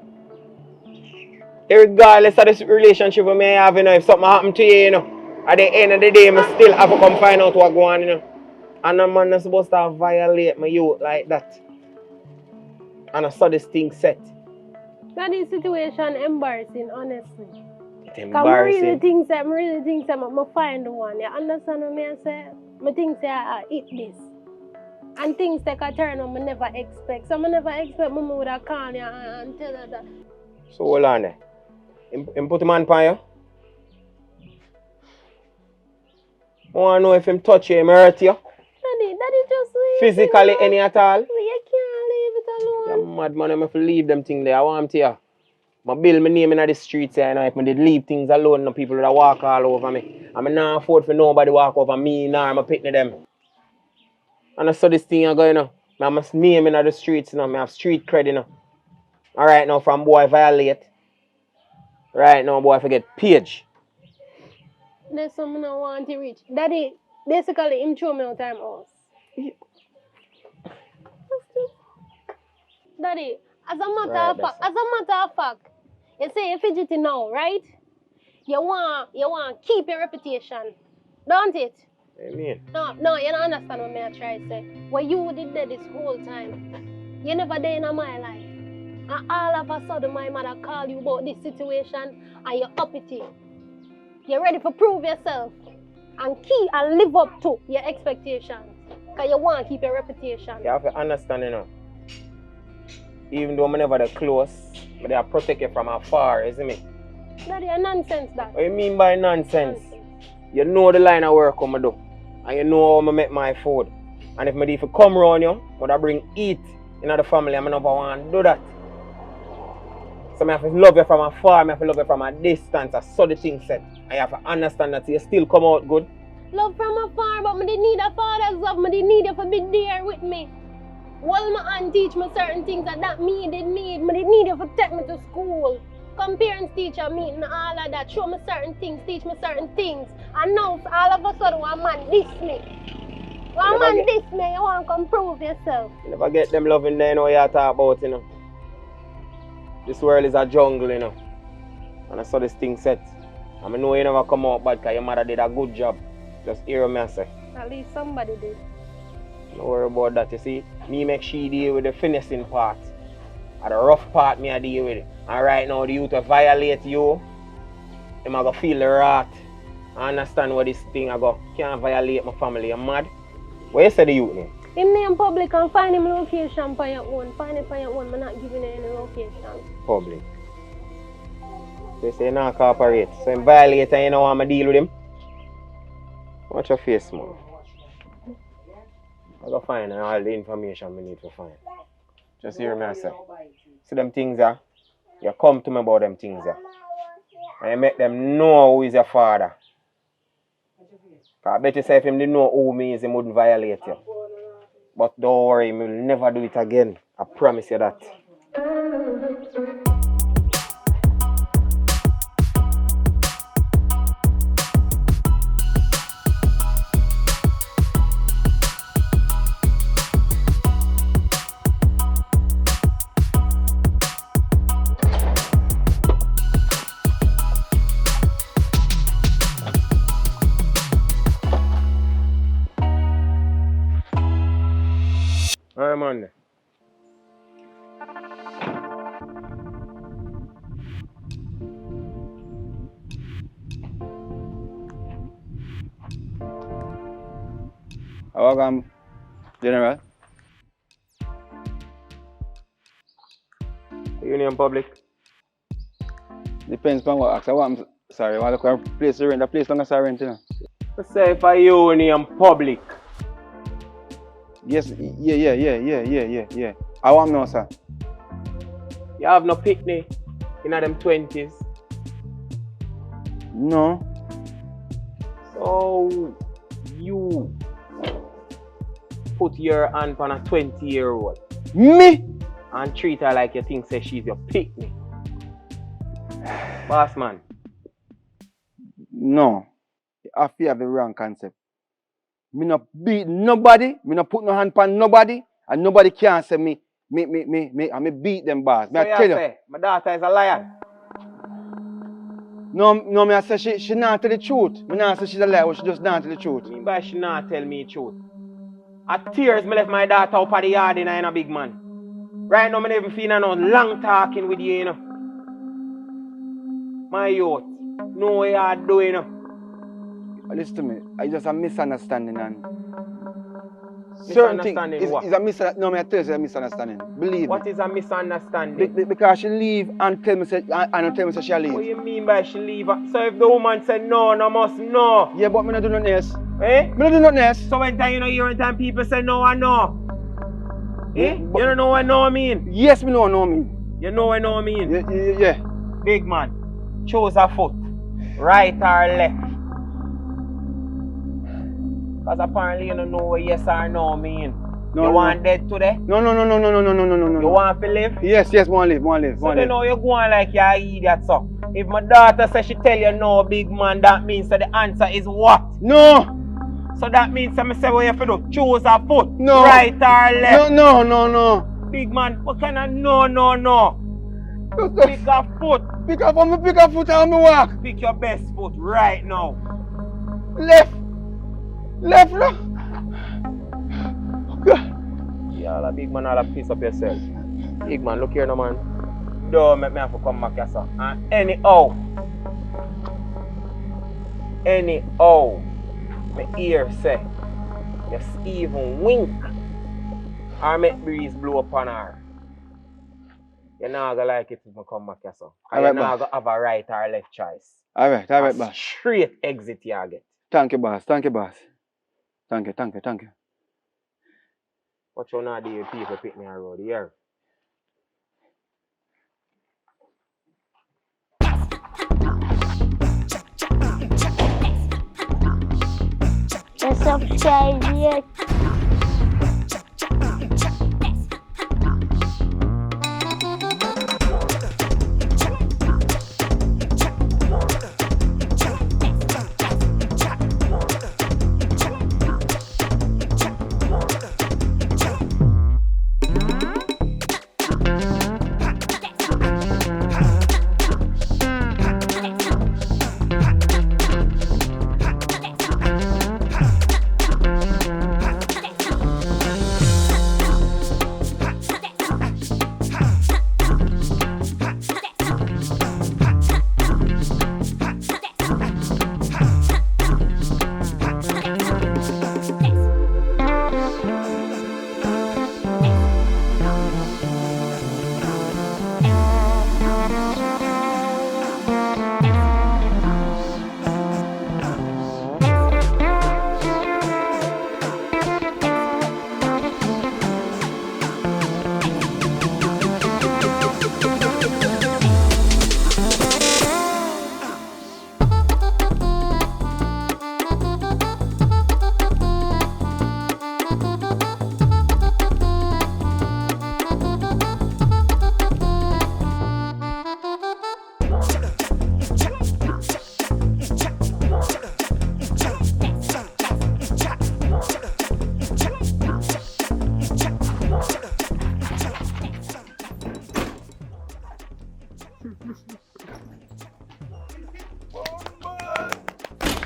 Speaker 7: Regardless of this relationship with me I have, you know, if something happen to you, you know, at the end of the day, I still have to come find out what's going on, you know. And a man is supposed to violate my youth like that. And I saw this thing set.
Speaker 3: That is situation embarrassing, honestly.
Speaker 7: It's
Speaker 3: I
Speaker 7: embarrassing.
Speaker 3: really think that I find the one. You understand what I say? I think that I eat this. And things take a turn I never expect. So I never expect Mama would have called you and tell her that.
Speaker 7: So hold on there. Him put him on for you? I want to know if him touch you, him hurt you?
Speaker 3: Daddy just leave
Speaker 7: Physically,
Speaker 3: it
Speaker 7: any at all?
Speaker 3: You can't leave it alone.
Speaker 7: You're mad, man. I have to leave them things there. I want to you. I build my name in the streets here, you know. If I did leave things alone, no people would walk all over me. I not afford for nobody walk over me, nor I'm picking them. And I saw this thing going, you know. I must name in the streets, you know. I have street credit, you know. Alright now, from boy violate. Right now, boy forget page.
Speaker 3: There's something I want to reach. Daddy, basically, him throw me out of time house. Daddy, as a matter of fact, you say you're fidgeting now, right? You want keep your reputation, don't it?
Speaker 7: What do you mean?
Speaker 3: No, you don't understand what I try to say. What you did there this whole time, you never there in my life. And all of a sudden, my mother called you about this situation, and you're uppity. You're ready to prove yourself and live up to your expectations. Because you want to keep your reputation.
Speaker 7: You have to understand, you know. Even though I'm never that close, but they protect you from afar, isn't it?
Speaker 3: Daddy, a nonsense that.
Speaker 7: What do you mean by nonsense? You know the line of work I'm do. And you know how I make my food. And if I need to come around you, I bring eat in the family, I never want to do that. So I have to love you from afar, I have to love you from a distance. I saw the thing set. I have to understand that you still come out good.
Speaker 3: Love from afar, but I didn't need a father's love. I didn't need you to be there with me. Well, my aunt teach me certain things that me didn't need. I didn't need you to take me to school. Come parents teacher meeting, all of that. Show me certain things, teach me certain things. And now, all of a sudden, one man diss me. One man diss me, you want to come prove yourself.
Speaker 7: You never get them loving there, you know what you talk about, you know. This world is a jungle, you know. And I saw this thing set. And I know you never come out bad because your mother did a good job. Just hear me and say.
Speaker 3: At least somebody did.
Speaker 7: Don't worry about that, you see. Me make she deal with the finessing part. And the rough part me I deal with it. And right now the youth will violate you. I'm going to feel the wrath. I understand what this thing I go. Can't violate my family. I'm mad. What you say the youth name?
Speaker 3: Him name public and find him location for your own. Find it for your own. I'm not giving you any location.
Speaker 7: Public. They say not cooperate. So him violate and you know want me deal with him. Watch your face, man. I go find all the information we need to find. Just hear me I say. See them things there? You come to me about them things there. And you make them know who is your father. Because I bet you say if him didn't know who me is, he wouldn't violate you. But don't worry, he will never do it again. I promise you that. Alright, man.
Speaker 6: Welcome, General.
Speaker 7: Union Public.
Speaker 6: Depends on what I want. Sorry, I want to look at a place to rent. The place don't have rent, you know.
Speaker 7: Let's say for Union Public.
Speaker 6: Yes, yeah. I want no, sir.
Speaker 7: You have no picnic in them 20s.
Speaker 6: No.
Speaker 7: So you put your hand on a 20-year-old
Speaker 6: Me?
Speaker 7: and treat her like you think say she's your picnic. Boss man.
Speaker 6: No. I feel have the wrong concept. Me not beat nobody, me not put no hand on nobody, and nobody can say me beat them boss. Me
Speaker 7: So
Speaker 6: I tell you.
Speaker 7: say, my daughter is a liar.
Speaker 6: No, me I say she not tell the truth. Me not say she's a liar, she just not tell the truth.
Speaker 7: Me by she not tell me the truth. At tears me left my daughter up at the yard in a big man. Right now me never feel no long talking with you, you know. My youth, know what you are doing, you know.
Speaker 6: Listen to me, it's just a misunderstanding and
Speaker 7: Misunderstanding what?
Speaker 6: It's a misunderstanding. No, me I tell you it's a misunderstanding. Believe
Speaker 7: What
Speaker 6: me.
Speaker 7: is a misunderstanding?
Speaker 6: Because she leave and tell me say she leave.
Speaker 7: What you mean by she leave? So if the woman said no, no must no.
Speaker 6: Yeah, but me not do nothing else.
Speaker 7: Eh?
Speaker 6: Me not do nothing else.
Speaker 7: So when time you know hear time people say no and no.
Speaker 6: Yeah,
Speaker 7: Eh? You don't know what no mean?
Speaker 6: Yes, me know what no mean.
Speaker 7: You know what no mean?
Speaker 6: Yeah.
Speaker 7: Big man, choose a foot. Right or left? Because apparently you don't know what yes or no mean. You want dead today?
Speaker 6: No.
Speaker 7: You want to live?
Speaker 6: Yes, want to live.
Speaker 7: So then now you go on like you're an idiot, so. If my daughter says she tell you no, big man, that means that the answer is what?
Speaker 6: No.
Speaker 7: So that means that I say what you have to do. Choose a foot.
Speaker 6: No.
Speaker 7: Right or left?
Speaker 6: No.
Speaker 7: Big man, what kind of no? Pick a foot.
Speaker 6: Pick a foot and me walk.
Speaker 7: Pick your best foot right now.
Speaker 6: Left, no.
Speaker 7: Yeah, all big man, all piece up yourself. Big man, look here no man. Don't make me have to come back here, sir. And anyhow, my ear say, just even wink or make breeze blow upon her. You're not gonna like it if I come back here, sir. You're not gonna have a right or left choice.
Speaker 6: Alright, boss.
Speaker 7: Straight exit you get.
Speaker 6: Thank you, boss. Thank you.
Speaker 7: What you not do with people pick me a road here?
Speaker 3: Subscribe yet.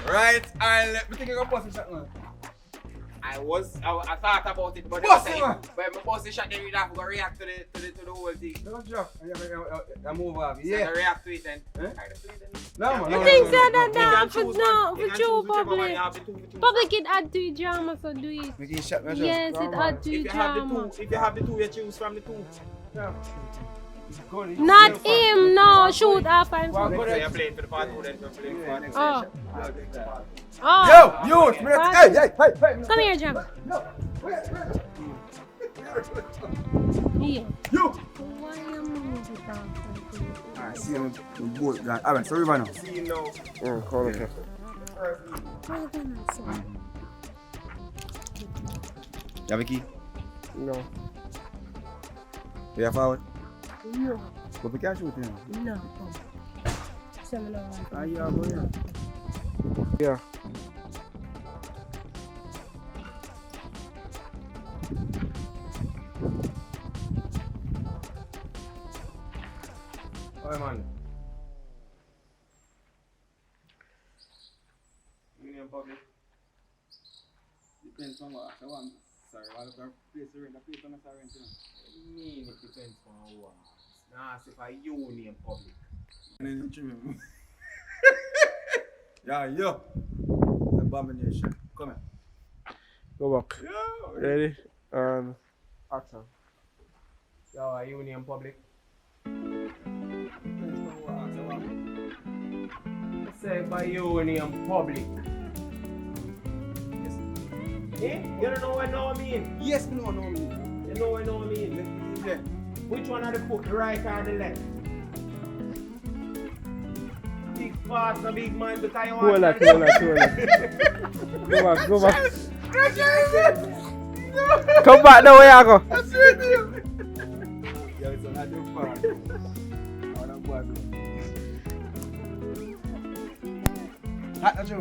Speaker 6: Right, let me think of a position, man.
Speaker 7: I thought about it, but
Speaker 6: Boss, man.
Speaker 7: But my position then you'd have to react to the whole thing.
Speaker 6: Don't drop. I move off.
Speaker 7: So I react to it then.
Speaker 6: No, man.
Speaker 3: I think so that for
Speaker 7: You
Speaker 3: true
Speaker 7: can
Speaker 3: public. Public it add to your drama, so do it.
Speaker 6: We can shut me
Speaker 3: Yes, it add to your drama.
Speaker 7: If you have the two, you choose from the two.
Speaker 3: Not him, no, shoot up and
Speaker 7: So you're playing for the part two, then you're playing for the part
Speaker 3: Oh.
Speaker 6: Yo, hey.
Speaker 3: Come here, Jam. Yeah.
Speaker 6: Yo.
Speaker 3: Why you moving down?
Speaker 6: Alright, see him both gone. Alright, so river now.
Speaker 7: See you now.
Speaker 6: Okay. You have a key?
Speaker 7: No.
Speaker 6: You have forward?
Speaker 3: No.
Speaker 6: But we can't shoot him.
Speaker 3: No. say me no want to.
Speaker 6: Ah, yeah, go here.
Speaker 7: Yeah. Oi, man. Union Public.
Speaker 6: Depends on what I want. Sorry, I look at place to rent. The place on the rent, you know.
Speaker 7: I mean, it depends on what. Nah, if I Union Public.
Speaker 6: And then you remember. Yeah, yo. It's abomination. Come here.
Speaker 7: Go back.
Speaker 6: Yo.
Speaker 7: Ready? And action. Yo, a Union Public.
Speaker 6: Depends on what I want.
Speaker 7: Say by Union Public.
Speaker 6: Yes.
Speaker 7: Eh? You don't know what I mean?
Speaker 6: Yes, no.
Speaker 7: You know what I mean?
Speaker 6: Yeah.
Speaker 7: Which one are the foot, the right or the left? Big fast, a big man, because you want to... Go back. Come back the way I go.
Speaker 6: I swear to you. Yeah, it's not too far. I want to go back. That's you.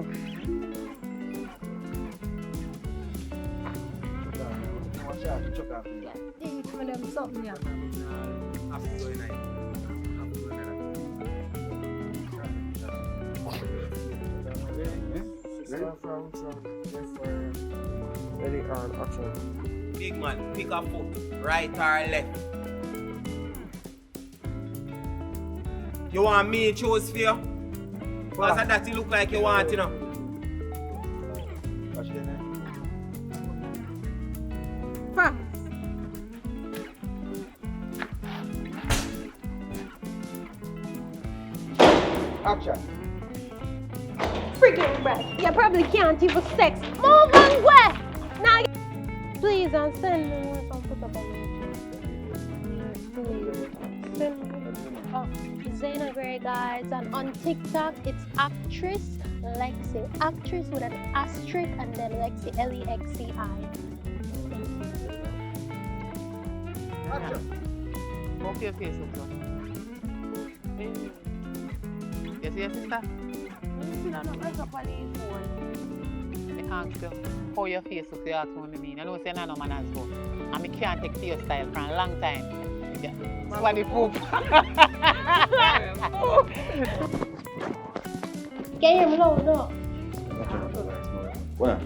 Speaker 6: Watch out, chuck out.
Speaker 3: Yeah, they for them something, yeah.
Speaker 7: Ready and action.
Speaker 8: Big man, pick a foot, right or left. You want me to choose for you? Because that you look like you want, you know.
Speaker 6: Watch it,
Speaker 3: Fam.
Speaker 6: Action.
Speaker 3: Freaking breath. You probably can't even sex. Move on, where? Now, please, and send me one some put up on YouTube. Please. Send me. Oh, Zayna Gray, guys. And on TikTok, it's actress Lexi. Actress with an asterisk and then Lexi, Lexi.
Speaker 1: Go for your face, also. You see your sister? I ask you how your face looks, you ask me what I mean. I know you're not no man as well. And I can't take your style for a long time. Yeah. Swallow poop.
Speaker 3: Can you hear me loud enough?
Speaker 6: Well,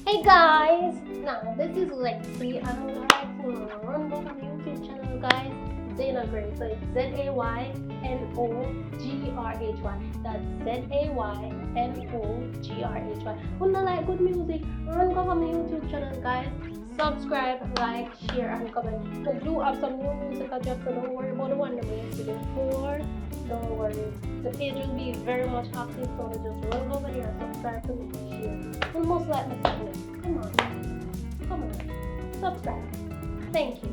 Speaker 3: Hey guys! Now, this is Lexi and I would like to run over the YouTube channel, guys. Zayna Gray. So it's Zaynogrhy. That's Zaynogrhy. Wouldn't I like good music? Run over my YouTube channel, guys. Subscribe, like, share, and comment. I do have some new music I dropped, so don't worry about the one that we used to do before. Don't worry. The page will be very much active, so just run over here and subscribe to me and share. And most likely, come on. Subscribe. Thank you.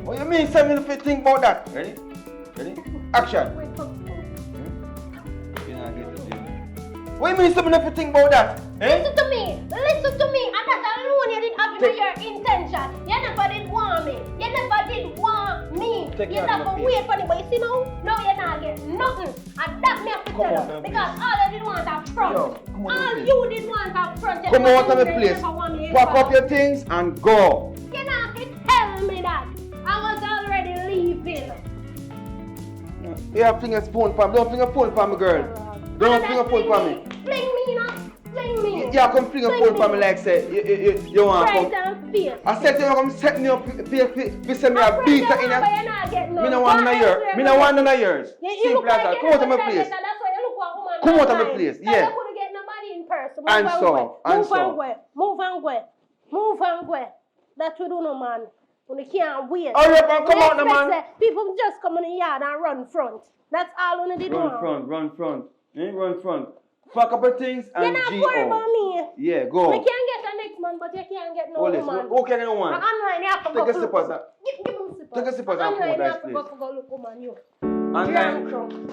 Speaker 6: What you mean? Send me if you think about that. Ready? Action. What you mean? Send me if you think about that.
Speaker 3: Listen to me. And that alone you didn't have in your intention. You never did want me. You never wait for me. But you see now you're not getting nothing. And that me have to tell you. Because all I did want up front. All you did want up front.
Speaker 6: Come out of the place. Pack up your things and go.
Speaker 3: You not to tell me that. I was already leaving.
Speaker 6: You have fling a spoon for me. Don't fling a phone for me, girl. Don't fling a phone for me.
Speaker 3: Fling me, now. Fling me.
Speaker 6: Yeah, come fling a phone for me like say you want to come.
Speaker 3: Right and feel.
Speaker 6: I said to you, come set me up, be send me a beat in it. Me no want none of yours. Me no want none of yours. Simple as that. Come out of my place. Come out of my place. Yeah. And so.
Speaker 3: Move and go. That we do no man. When they can't wait.
Speaker 6: Hurry up and come out, no man.
Speaker 3: People just come in the yard and run front. That's all when they do.
Speaker 6: Run front. Pack up your things and
Speaker 3: you're not worried about me.
Speaker 6: Yeah, go.
Speaker 3: We can't get the next man, but you can't get no woman.
Speaker 6: Who can you want?
Speaker 3: Online, you have to go.
Speaker 6: Take a slippers.
Speaker 3: Give me slippers.
Speaker 6: Take a slippers and come out
Speaker 3: Online,
Speaker 6: that
Speaker 3: you have to go look woman, you.
Speaker 6: Online.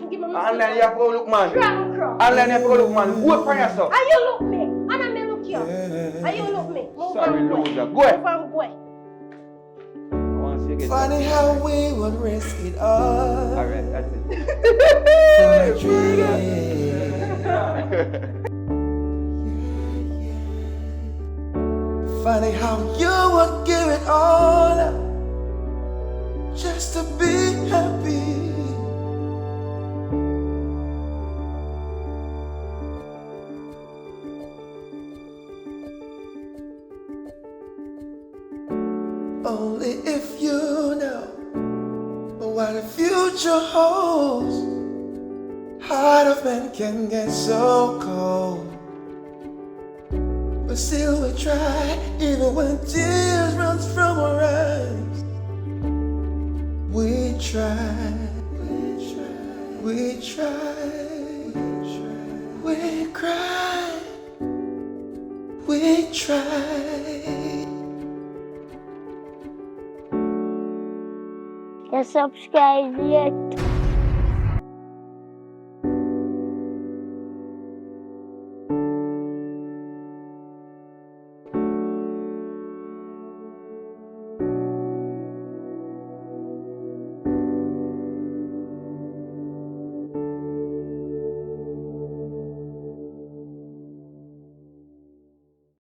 Speaker 3: Give me
Speaker 6: Online, you have to go look man.
Speaker 3: Drunk.
Speaker 6: Online, you have to go look man. Wait for yourself.
Speaker 3: Are you look me? And I may look you. Are you look me?
Speaker 6: Sorry, loser. Go ahead.
Speaker 3: From go.
Speaker 6: I want to see you get
Speaker 2: Funny how we would risk it all
Speaker 6: Alright, that's it.
Speaker 2: for a dream. Funny how you would give it all up just to be happy. Only if you know what the future holds. Heart of man can get so cold, but still we try, even when tears run from our eyes. We try, we cry, we try.
Speaker 3: You subscribe yet?